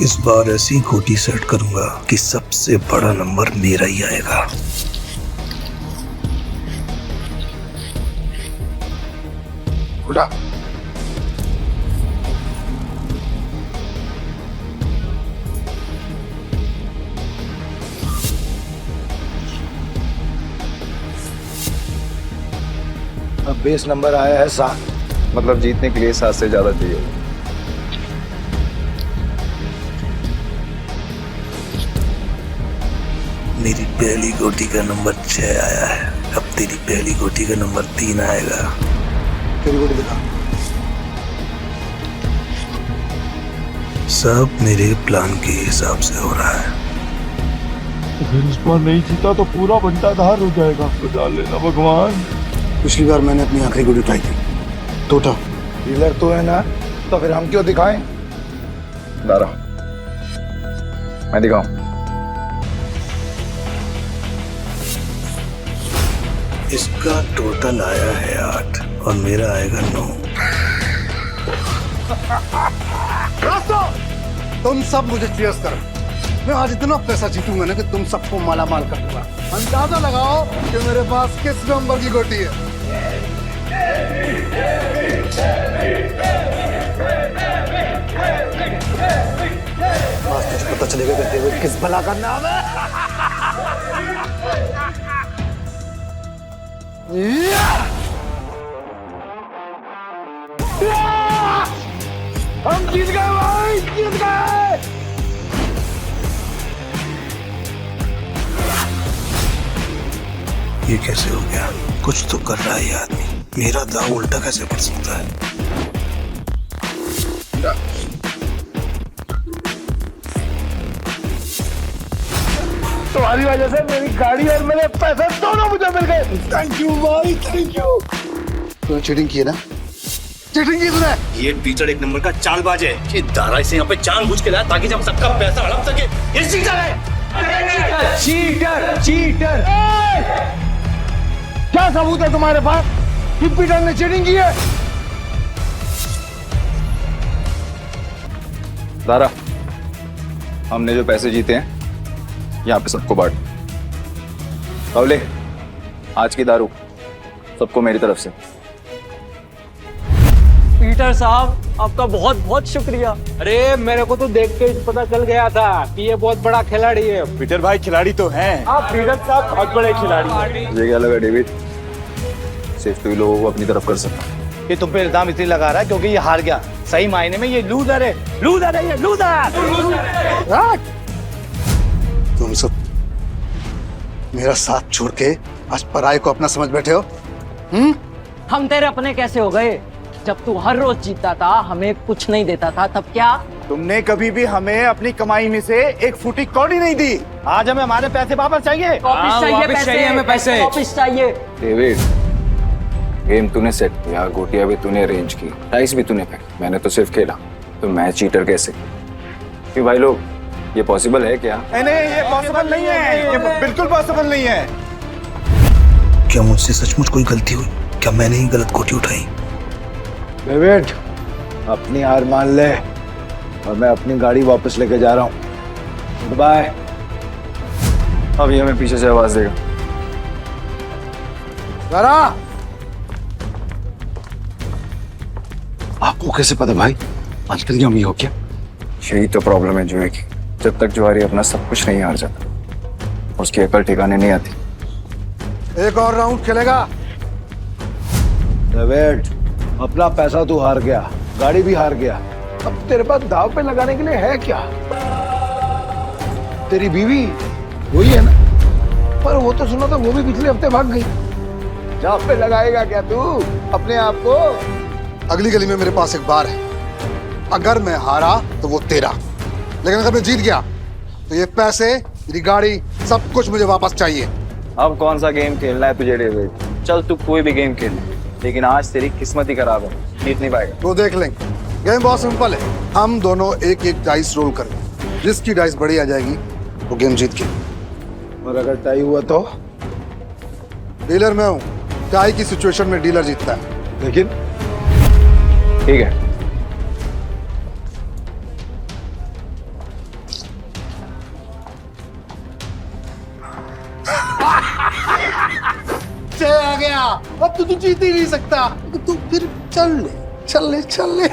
इस बार ऐसी गोटी सेट करूंगा कि सबसे बड़ा नंबर मेरा ही आएगा। उठा। अब बेस नंबर आया है 7। मतलब जीतने के लिए 7 से ज्यादा चाहिए। मेरी पहली गोटी का नंबर 6 आया है, अब तेरी पहली गोटी का नंबर 3 आएगा। तेरी गोटी दिखा। सब मेरे प्लान के हिसाब से हो रहा है। अगर इस बार नहीं जीता तो पूरा बंटाधार हो जाएगा। बचा लेना भगवान। पिछली बार मैंने अपनी आखिरी गोली उठाई थी, तो उठाओ। डीलर तो है ना, तो फिर हम क्यों दिखाएं? दारा, मैं दिखाऊं? इसका टोटल आया है 8 और मेरा आएगा 9। तुम सब मुझे चीयर्स करो। मैं आज इतना पैसा जीतूंगा ना कि तुम सबको माला माल कर दूंगा। अंदाजा लगाओ कि मेरे पास किस नंबर की गोटी है। आज तुझे पता चलेगा कि डेविड किस भला का नाम है। हम जीत गए भाई, जीत गए। ये कैसे हो गया? कुछ तो कर रहा है ये आदमी। मेरा दाव उल्टा कैसे पड़ सकता है? तुम्हारी वजह से मेरी गाड़ी और मेरे पैसे दोनों मुझे मिल गए। थैंक यू भाई, थैंक यू। तूने चीटिंग की है ना? चीटिंग की तूने? ये पीटर एक नंबर का चालबाज है। ये दारा इसे यहाँ पे जानबूझ के लाया ताकि जब सबका पैसा हड़प सके। ये चीटर है। Cheater, cheater. क्या सबूत है तुम्हारे पास कि पीटर ने चीटिंग की है? दारा, हमने जो पैसे जीते हैं यहाँ पे सबको बांट। बावले, आज की दारू सबको मेरी तरफ से। पीटर साहब, आपका बहुत बहुत शुक्रिया। अरे मेरे को तो देख के पता चल गया था कि ये बहुत बड़ा खिलाड़ी है। पीटर भाई खिलाड़ी तो हैं। आप पीटर साहब बहुत बड़े खिलाड़ी हैं। मुझे क्या लगा डेविड, सिर्फ तू ही लोगों को अपनी तरफ कर सकता। ये तुम पे इल्जाम इसलिए लगा रहा है क्योंकि ये हार गया। सही मायने में ये लूजर है, लूजर है ये, लूजर। तुम सब मेरा साथ छोड़ के आज पराये को अपना समझ बैठे हो। हम तेरे अपने कैसे हो गए? जब तू हर रोज जीतता था, हमें कुछ नहीं देता था, तब क्या? तुमने कभी भी हमें अपनी कमाई में से एक फुटी कौड़ी नहीं दी। आज हमें हमारे पैसे वापस चाहिए। वापस चाहिए हमें पैसे, वापस चाहिए। डेविड, गेम तूने सेट किया, गोटियां भी तूने अरेंज की, डाइस भी तूने फेंकी, मैंने तो सिर्फ खेला। तो मैं चीटर कैसे? कि भाई लोग, ये पॉसिबल है क्या? नहीं, ये पॉसिबल नहीं है। ये बिल्कुल पॉसिबल नहीं है। क्या मुझसे सचमुच कोई गलती हुई? क्या मैंने ही गलत गोटी उठाई? डेविड, अपनी हार मान ले और मैं अपनी गाड़ी वापस लेके जा रहा हूँ। Goodbye. अब ये हमें पीछे से आवाज देगा। जरा, आपको कैसे पता भाई? आजकल हम ये हो क्या? यही तो प्रॉब्लम है जुए की। जब तक जुआरी अपना सब कुछ नहीं हार जाता, उसकी अकल ठिकाने नहीं आती। एक और राउंड खेलेगा? डेविड, अपना पैसा तू हार गया, गाड़ी भी हार गया। अब तेरे पास दाव पे लगाने के लिए है क्या? तेरी बीवी वही है ना? पर वो तो सुना था वो भी पिछले हफ्ते भाग गई। दाव पे लगाएगा क्या तू अपने आप को? अगली गली में मेरे पास एक बार है। अगर मैं हारा तो वो तेरा, लेकिन अगर मैं जीत गया तो ये पैसे, मेरी गाड़ी, सब कुछ मुझे वापस चाहिए। अब कौन सा गेम खेलना है तुझे डेविड? चल तू कोई भी गेम खेल, लेकिन आज तेरी किस्मत ही खराब है, जीत नहीं पाएगा। वो देख लेंगे। गेम बहुत सिंपल है। हम दोनों एक एक डाइस रोल करेंगे। जिसकी डाइस बड़ी आ जाएगी वो गेम जीत के। और अगर टाई हुआ तो? डीलर मैं हूँ, टाई की सिचुएशन में डीलर जीतता है। लेकिन ठीक है। जय आ गया। अब तो तू जीत ही नहीं सकता। तू फिर चल ले, चल ले, चल ले।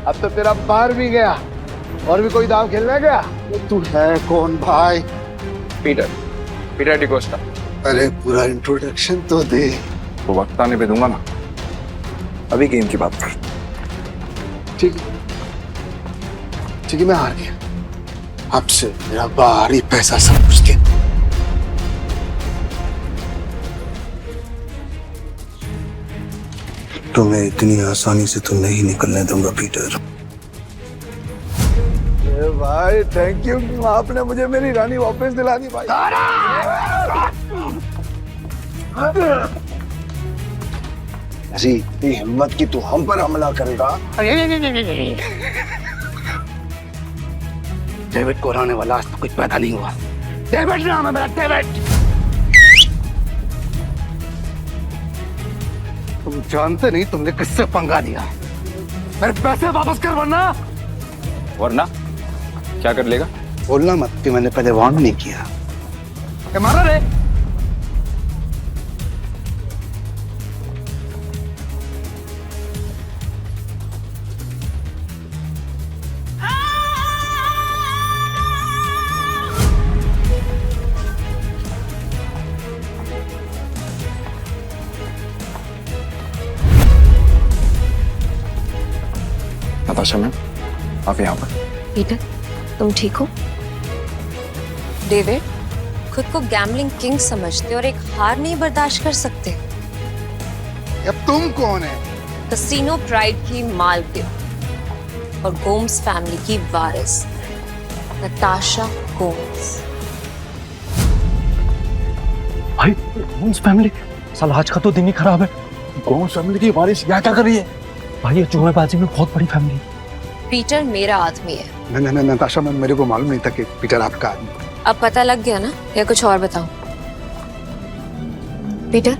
अब तो तेरा पार भी गया। और भी कोई दाव खेलने गया? तू है कौन भाई? Peter, Peter D'Costa. अरे पूरा इंट्रोडक्शन तो दे। वो वक्त आने पे दूंगा ना, अभी गेम की बात कर। ठीक है, ठीक है, मैं हार गया। अब से मेरा बाहरी पैसा सब कुछ के। तुम्हें इतनी आसानी से तो नहीं निकलने दूंगा पीटर। भाई थैंक यू, आपने मुझे मेरी रानी वापस दिला दी भाई। ऐसी इतनी हिम्मत की तू हम पर हमला करेगा? डेविड को हराने वाला आज तक कुछ पैदा नहीं हुआ। डेविड नाम है मेरा, डेविड। तुम जानते नहीं तुमने किससे पंगा लिया। मेरे पैसे वापस कर वरना क्या कर लेगा? बोलना मत कि मैंने पहले वार्न नहीं किया। मारा रे। नताशा मैम, आप यहाँ पर। पीटर, तुम ठीक हो? डेविड, खुद को गैम्बलिंग किंग समझते और एक हार नहीं बर्दाश्त कर सकते। अब तुम कौन है? कसिनो प्राइड की मालकिन और गोम्स फैमिली की वारिस नताशा गोम्स। भाई गोम्स फैमिली, साला आज का तो दिन ही खराब है। गोम्स फैमिली की वारिस यहाँ क्या कर रही है? भाई ये चूहेबाजी में बहुत बड़ी फैमिली। पीटर मेरा आदमी है। नहीं नताशा, मैं मेरे को मालूम नहीं था कि पीटर आपका आदमी। अब पता लग गया ना, या कुछ और बताऊं? पीटर,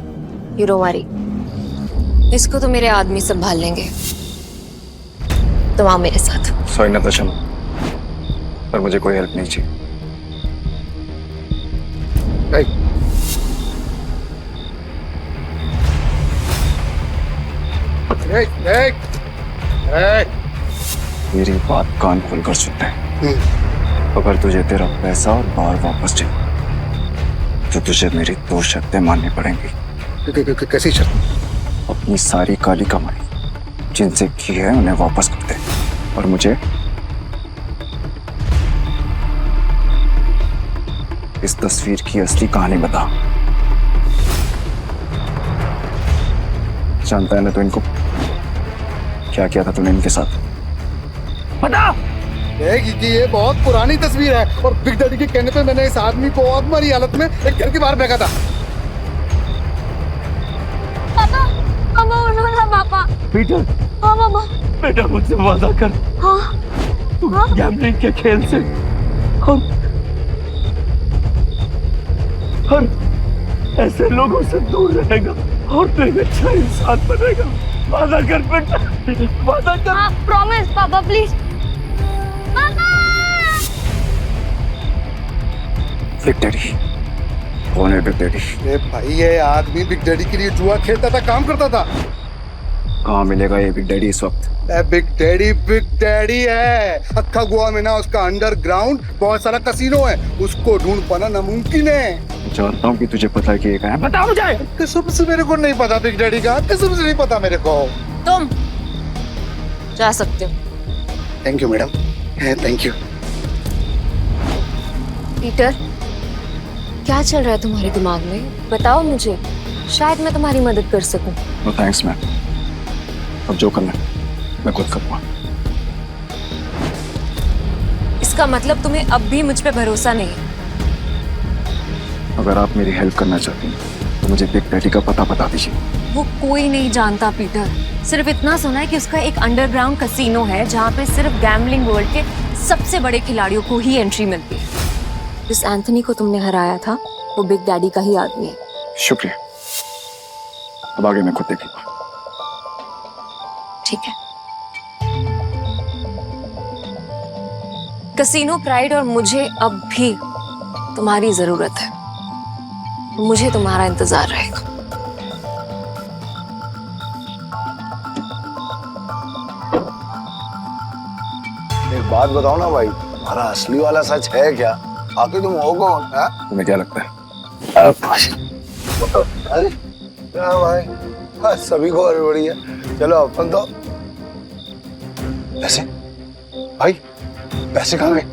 यू डोंट वरी, इसको तो मेरे आदमी संभाल लेंगे। तुम आओ मेरे साथ। सॉरी नताशा मैम, पर मुझे कोई हेल्प नहीं चाहिए। मेरी बात कान खोलकर सुनते हैं। अगर तुझे तेरा पैसा और बार वापस चाहिए तो तुझे मेरी 2 शर्तें माननी पड़ेंगी। कैसी शर्त? अपनी सारी काली कमाई जिनसे की है उन्हें वापस कर दे, और मुझे इस तस्वीर की असली कहानी बता। जानता है ना तो इनको क्या किया था तूने इनके साथ? बता। कि ये बहुत पुरानी तस्वीर है और बिग डैडी के कहने पे मैंने इस आदमी को अधमरी हालत में एक घर के बाहर फेंका था। पापा, पापा उठो ना पापा। पीटर। हाँ पापा। बेटा मुझसे वादा कर। हाँ। तू गैम्बलिंग के खेल से और ऐसे लोगों से दूर रहेगा और तू एक अच्छा इंसान बनेगा। वादा कर बेटा, वादा कर। हाँ, प्रॉमिस पापा प्लीज। पापा। बिग डैडी कौन है? Big daddy? भाई ये आदमी बिग डैडी के लिए जुआ खेलता था, काम करता था। कहाँ मिलेगा ये बिग डैडी इस वक्त? बिग डैडी है। अक्खा गोवा में ना उसका अंडरग्राउंड बहुत सारा कसिनो है, उसको ढूंढ पाना नामुमकिन है। जानता हूँ कि तुझे पता है कि ये कहाँ है। बता मुझे। कसम से मेरे को नहीं पता बिग डैडी का, कसम से नहीं पता मेरे को। तुम जा सकते हो। Thank you madam, thank you. Peter, क्या चल रहा है तुम्हारे दिमाग में? बताओ मुझे, शायद मैं तुम्हारी मदद कर सकूं। नो थैंक्स मैम, अब जो करना है मैं खुद करूँगा। इसका मतलब तुम्हें अब भी मुझ पे भरोसा नहीं है? अगर आप मेरी हेल्प करना चाहती हैं तो मुझे बिग डैडी का पता बता दीजिए। वो कोई नहीं जानता पीटर, सिर्फ इतना सुना है कि उसका एक अंडरग्राउंड कसिनो है जहाँ पे सिर्फ गैम्बलिंग वर्ल्ड के सबसे बड़े खिलाड़ियों को ही एंट्री मिलती है। जिस एंथनी को तुमने हराया था वो बिग डैडी का ही आदमी है। शुक्रिया, अब आगे मैं खुद देखूंगा। ठीक है। कसिनो प्राइड और मुझे अब भी तुम्हारी जरूरत है। मुझे तुम्हारा इंतजार रहेगा। एक बात बताओ ना भाई, तुम्हारा असली वाला सच है क्या? आखिर तुम हो कौन? तुम्हें क्या लगता है? अरे क्या भाई, सभी को हड़बड़ी है। चलो अपन तो पैसे, भाई पैसे कहाँ गए?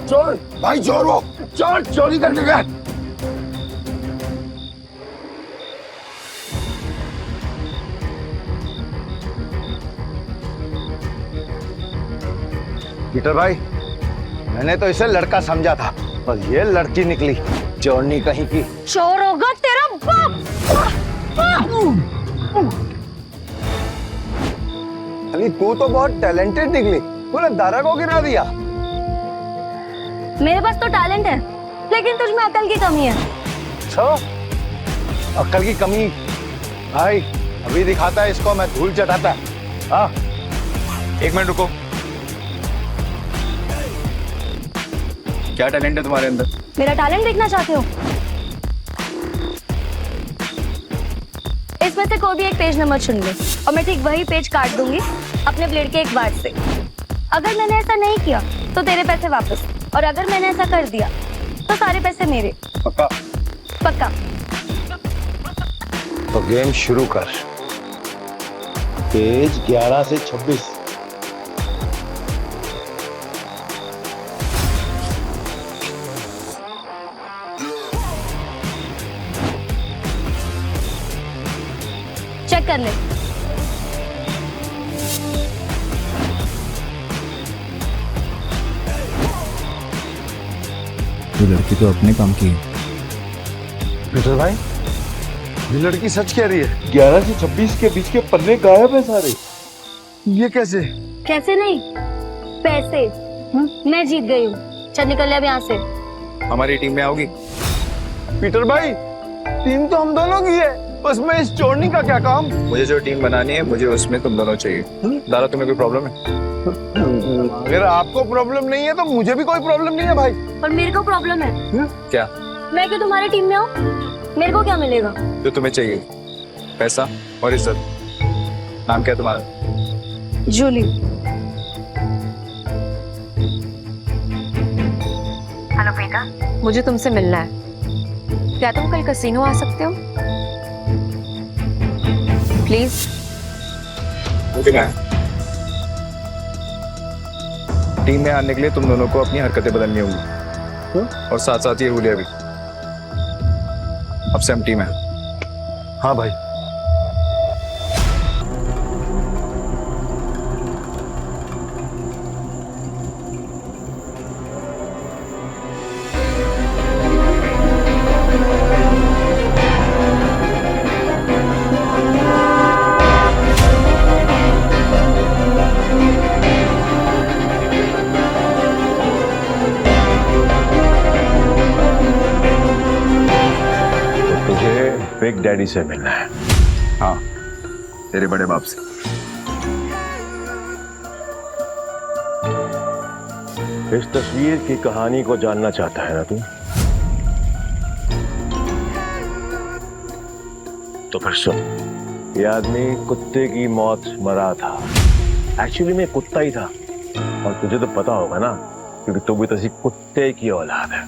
चोर भाई, चोर वो चोर चोरी करके गया। पीटर भाई, मैंने तो इसे लड़का समझा था, पर ये लड़की निकली चोरनी कहीं की। चोर होगा तेरा बाप। अरे तू तो बहुत टैलेंटेड निकली, तूने दारा को गिरा दिया। मेरे पास तो टैलेंट है, लेकिन तुझ में अकल की कमी है। अच्छा, अकल की कमी? भाई अभी दिखाता है इसको, मैं धूल चटाता है। हाँ, एक मिनट रुको। क्या टैलेंट है तुम्हारे अंदर? मेरा टैलेंट देखना चाहते हो? इसमें से कोई भी एक पेज नंबर चुन ले और मैं ठीक वही पेज काट दूंगी अपने ब्लेड के एक वार से। अगर मैंने ऐसा नहीं किया तो तेरे पैसे वापस, और अगर मैंने ऐसा कर दिया तो सारे पैसे मेरे। पक्का? पक्का। तो गेम शुरू कर। पेज 11 से 26। चेक कर ले। ये लड़की तो अपने काम की है। पीटर भाई, ये लड़की सच कह रही है। 11 से 26 के बीच के पन्ने गायब है सारे। ये कैसे? कैसे नहीं, पैसे। मैं जीत गई हूँ, चल निकल ले अब यहाँ से। हमारी टीम में आओगी? पीटर भाई, टीम तो हम दोनों की है, बस मैं इस चोरनी का क्या काम? मुझे जो टीम बनानी है, मुझे उसमें तुम दोनों चाहिए। दारा, तुम्हें कोई प्रॉब्लम है? अगर आपको प्रॉब्लम नहीं है तो मुझे भी कोई प्रॉब्लम नहीं है भाई। और मेरे को प्रॉब्लम है। क्या? मैं क्यों तुम्हारी टीम में हूँ? मेरे को क्या मिलेगा? जो तुम्हें चाहिए, पैसा और इज्जत। नाम क्या है तुम्हारा? जूली। हेलो बेटा, मुझे तुमसे मिलना है। क्या तुम कल कैसीनो आ सकते हो? प्लीज। टीम में आने के लिए तुम दोनों को अपनी हरकतें बदलनी होंगी, और साथ साथ ये रूलिया भी। अब से हम टीम है। हाँ भाई। बिग डैडी से मिलना है। हाँ, तेरे बड़े बाप से। इस तस्वीर की कहानी को जानना चाहता है ना तू? तो फिर सुन। ये आदमी कुत्ते की मौत मरा था। एक्चुअली मैं कुत्ता ही था, और तुझे तो पता होगा ना, क्योंकि तू भी तो कुत्ते की औलाद है।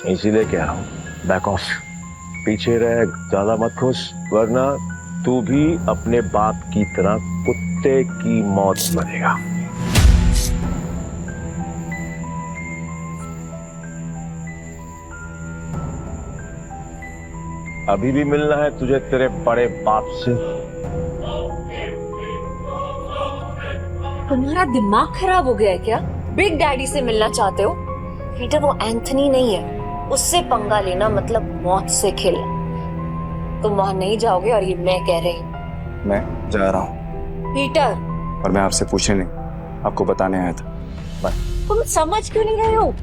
इसीलिए कह रहा हूँ, बैक ऑफ, पीछे रह, ज्यादा मत खुश, वरना तू भी अपने बाप की तरह कुत्ते की मौत मरेगा। अभी भी मिलना है तुझे तेरे बड़े बाप से? तुम्हारा दिमाग खराब हो गया है क्या? बिग डैडी से मिलना चाहते हो? पीटर, वो एंथनी नहीं है, उससे पंगा लेना मतलब मौत से खेलना। तुम वहां नहीं जाओगे, और ये मैं कह रही हूँ। मैं जा रहा हूँ। पीटर, और मैं आपसे पूछने नहीं, आपको बताने आया था। बाय। तुम समझ क्यों नहीं रहे हो?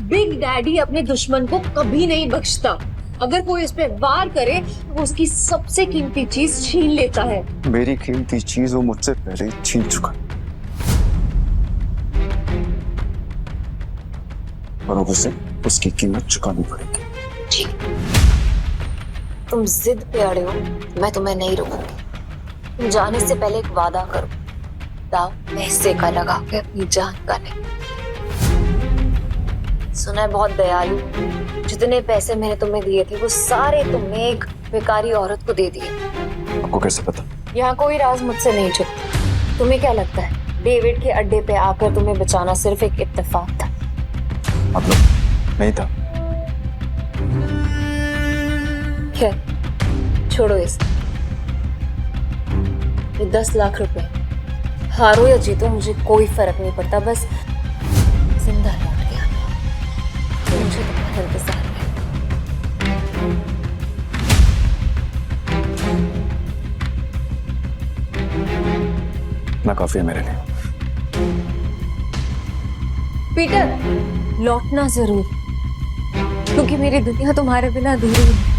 बिग डैडी अपने दुश्मन को कभी नहीं बख्शता। अगर कोई इस पे वार करे तो उसकी सबसे कीमती चीज छीन लेता है। मेरी कीमती चीज वो मुझसे पहले छीन चुका, और अब उसे उसकी कीमत चुकानी पड़ेगी। ठीक, तुम जिद पे अड़े हो, मैं तुम्हें नहीं रोकूंगी। तुम जाने से पहले एक वादा करो, दाव पैसे का लगा के अपनी जान का नहीं। सुना है बहुत दयालु, जितने पैसे मैंने तुम्हें दिए थे वो सारे तुमने एक बेकारी औरत को दे दिए। आपको कैसे पता? यहाँ कोई राज मुझसे नहीं छुपता। तुम्हें क्या लगता है डेविड के अड्डे पे आकर तुम्हें बचाना सिर्फ एक इत्तेफाक था? मतलब नहीं था। खैर, छोड़ो इस। ये 10 लाख रुपए हारो या जीतो मुझे कोई फर्क नहीं पड़ता, बस जिंदा लौट गया तो मुझे तुम्हारा इंतजार है। ना काफी है मेरे लिए। पीटर, लौटना जरूर, क्योंकि मेरी दुनिया तुम्हारे बिना अधूरी है।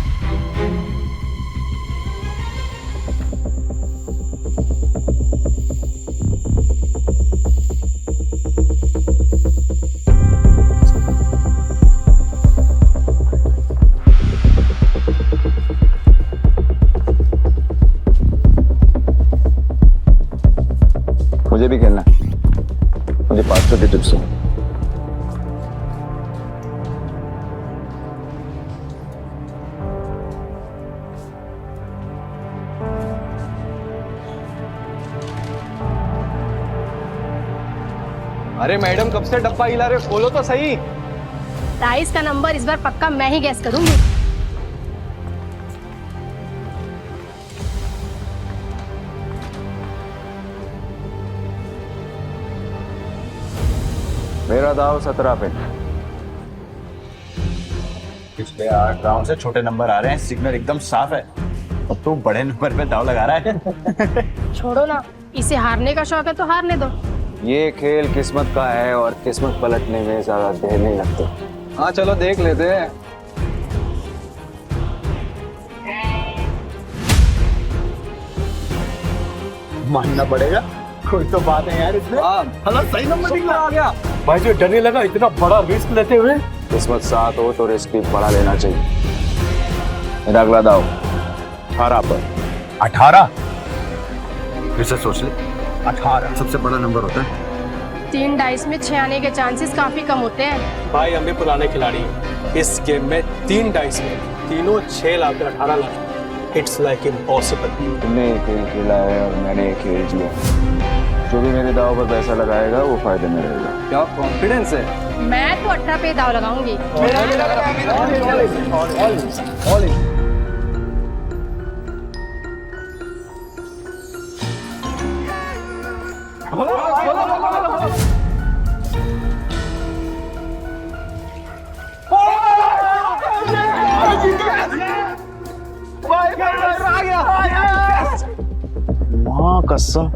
मुझे भी खेलना है, मुझे 500 की टिप्स दो। अरे मैडम कब से डब्बा हिला रहे हो, खोलो तो सही। राइस का नंबर इस बार पक्का मैं ही गैस करूंगी। मेरा दाव 17 पे। पिछले 8 राउंड से छोटे नंबर आ रहे हैं, सिग्नल एकदम साफ है। अब तू बड़े नंबर पे दाव लगा रहा है। छोड़ो ना, इसे हारने का शौक है तो हारने दो। ये खेल किस्मत का है और किस्मत पलटने में ज्यादा देर नहीं लगती। हाँ चलो देख लेते हैं। मानना पड़ेगा, कोई तो बात है यार इसमें। हाँ सही नंबर निकला आ गया। भाई जो डर नहीं लगा इतना बड़ा रिस्क लेते हुए। किस्मत साथ हो तो रिस्क भी बड़ा लेना चाहिए। मेरा अगला दाव 18 पर। 18? फिर से सोच ले, 18 सबसे बड़ा नंबर होता है। 3 डाइस में 6 आने के चांसेस काफी कम होते हैं। भाई हम भी पुराने खिलाड़ी हैं। इस गेम में 3 डाइस में तीनों 6 lakh 18 lakh. It's like impossible. तुमने एक खेल खेला है और मैंने एक खेल जिया। जो भी मेरे दाव पर पैसा लगाएगा वो फायदे में रहेगा। क्या कॉन्फिडेंस है? मैं तो 18 पे दाव लगाऊंगी। माँ कसम,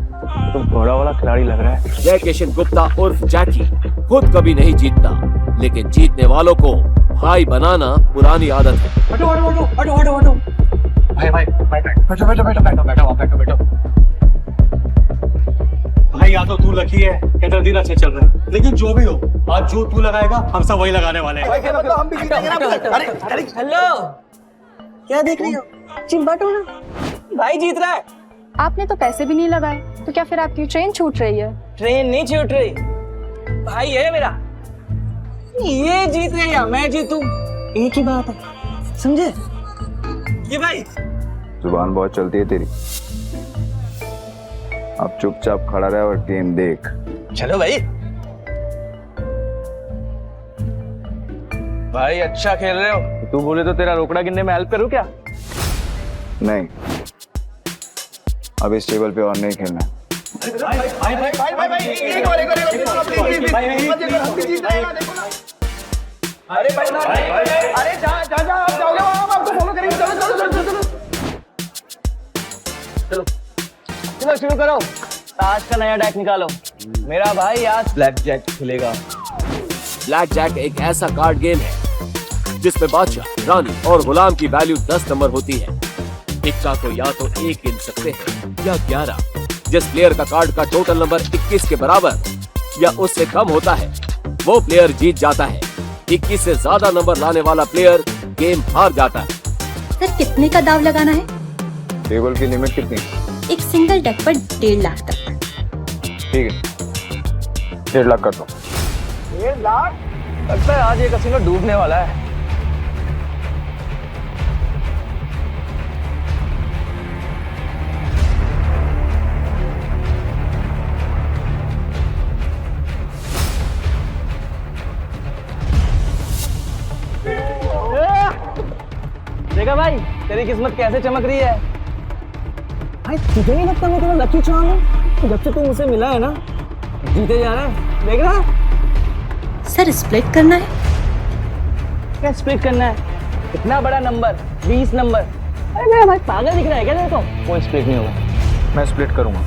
तुम घोड़ा वाला खिलाड़ी लग रहा है। जय किशन गुप्ता उर्फ जैकी खुद कभी नहीं जीतता, लेकिन जीतने वालों को भाई बनाना पुरानी आदत है। हटो हटो हटो हटो हटो हटो। भाई भाई बैठो बैठो बैठो बैठो बैठो बैठो बैठो। भाई या तो तू लकी है या तेरा दिन अच्छे चल रहा है, लेकिन जो भी हो आज जो तू लगाएगा हम सब वही लगाने वाले हैं। हम भी जीतेंगे ना। अरे हेलो, क्या देख रही हो? चिंबटो ना, भाई जीत रहा है। आपने तो पैसे भी नहीं लगाए, तो क्या फिर आपकी ट्रेन छूट रही है? ट्रेन नहीं छूट रही, भाई है मेरा। ये जीत गया या मैं जीतूं, एक ही बात है, समझे? ये भाई जुबान बहुत चलती है तेरी। अब चुपचाप खड़ा रहे और गेम देख। चलो भाई। भाई अच्छा खेल रहे हो। तू बोले तो तेरा रोकड़ा गिनने में हेल्प करूं क्या? नहीं, अब इस टेबल पे और नहीं खेलना। अरे भाई अरे जा आप जाओगे वहां, हम आपको फॉलो करेंगे। चलो शुरू करो। आज का नया डेक निकालो। मेरा भाई आज ब्लैक जैक खेलेगा। ब्लैक जैक एक ऐसा कार्ड गेम है जिसमें बादशाह, रानी और गुलाम की वैल्यू 10 नंबर होती है। इक्का को या तो 1 गिन सकते हैं या 11। जिस प्लेयर का कार्ड का टोटल नंबर 21 के बराबर या उससे कम होता है वो प्लेयर जीत जाता है। 21 से ज्यादा नंबर लाने वाला प्लेयर गेम हार जाता है। सर कितने का दाव लगाना है? टेबल की लिमिट कितनी? एक सिंगल डेक पर 1.5 लाख तक। ठीक है, 1.5 लाख कर दो। 1.5 लाख? लगता है आज ये कसिनो डूबने वाला है। देखा भाई, तेरी किस्मत कैसे चमक रही है। भाई तुझे नहीं लगता मैं तेरा लकी चार्म हूँ? जब से तू मुझसे मिला है ना, जीते जा रहा है, देख रहा है? सर स्प्लिट करना है? क्या स्प्लिट करना है? इतना बड़ा नंबर, 20 नंबर। अरे मेरा भाई पागल दिख रहा है क्या तेरे को? कोई स्प्लिट नहीं होगा। मैं स्प्लिट करूंगा।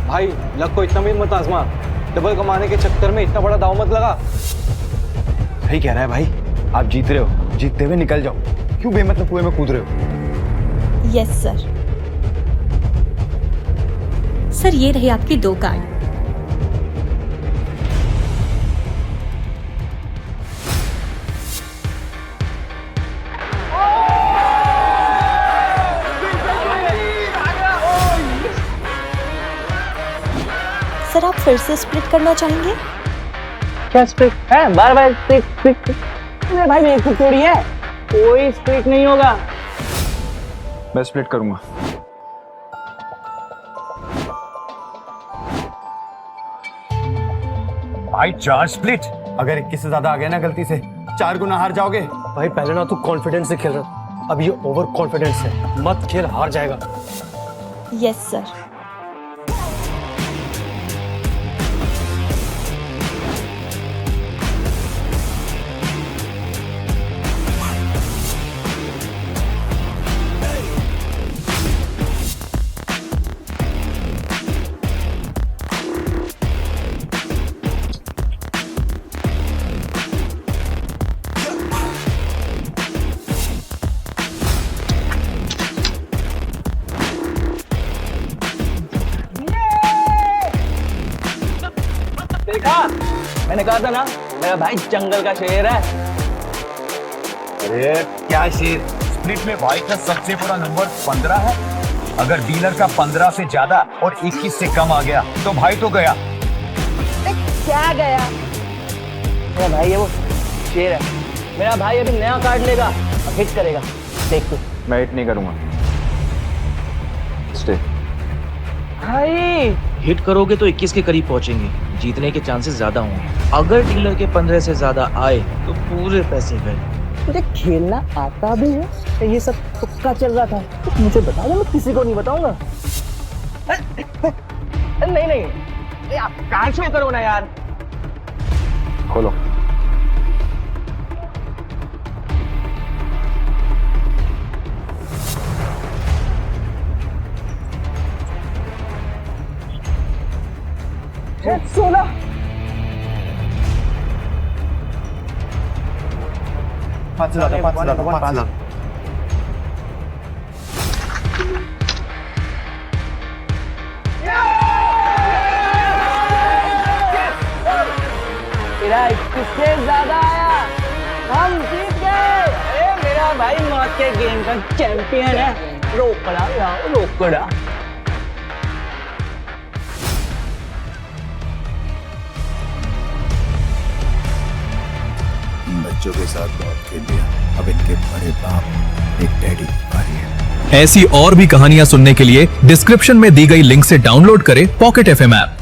भाई लक को इतना भी मत आजमा, डबल कमाने के चक्कर में इतना बड़ा दाव मत लगा। सही कह रहा है भाई, आप जीत रहे हो, जीतते हुए निकल जाओ, क्यों बेमतलब कुएं में कूद रहे हो? Yes sir. सर ये रही आपकी 2 कार्ड। सर आप फिर से स्प्लिट करना चाहेंगे? क्या स्प्लिट है? बार बार स्प्लिट। मेरे भाई में एक थोड़ी है, कोई स्प्लिट नहीं होगा। मैं स्प्लिट करूंगा। भाई 4 स्प्लिट। अगर 21 से ज्यादा आ गया ना गलती से, 4 गुना हार जाओगे। भाई पहले ना तू कॉन्फिडेंस से खेल रहा, अब ये ओवर कॉन्फिडेंस है, मत खेल, हार जाएगा। Yes sir. देखा, मैंने कहा था ना, मेरा भाई जंगल का शेर है। अरे क्या शेर? स्प्लिट में भाई का सबसे बड़ा नंबर 15 है। अगर डीलर का 15 से ज्यादा और 21 से कम आ गया तो भाई तो गया। क्या गया? मेरा भाई है वो शेर है। मेरा भाई अभी नया कार्ड लेगा और हिट करेगा, देख तू। मैं हिट नहीं करूंगा। स्टे। भाई हिट करोगे तो 21 के करीब पहुंचेंगे, जीतने के चांसेस ज्यादा होंगे। अगर डीलर के 15 से ज्यादा आए तो पूरे पैसे गए। तुझे खेलना आता भी है? तो ये सब तुक्का चल रहा था, तो मुझे बता दो, मैं किसी को नहीं बताऊंगा। नहीं नहीं, कार्ड शो करो ना यार। खोलो। सोना। पाँच हजार। तेरा 21 से ज्यादा आया, हम जीत गए। अरे मेरा भाई मौत के गेम का चैंपियन है। रोकड़ा यार, रोकड़ा। बच्चों के साथ बहुत खेल लिया, अब इनके बड़े बाप एक डैडी आ रही है। ऐसी और भी कहानियां सुनने के लिए डिस्क्रिप्शन में दी गई लिंक से डाउनलोड करें पॉकेट FM ऐप।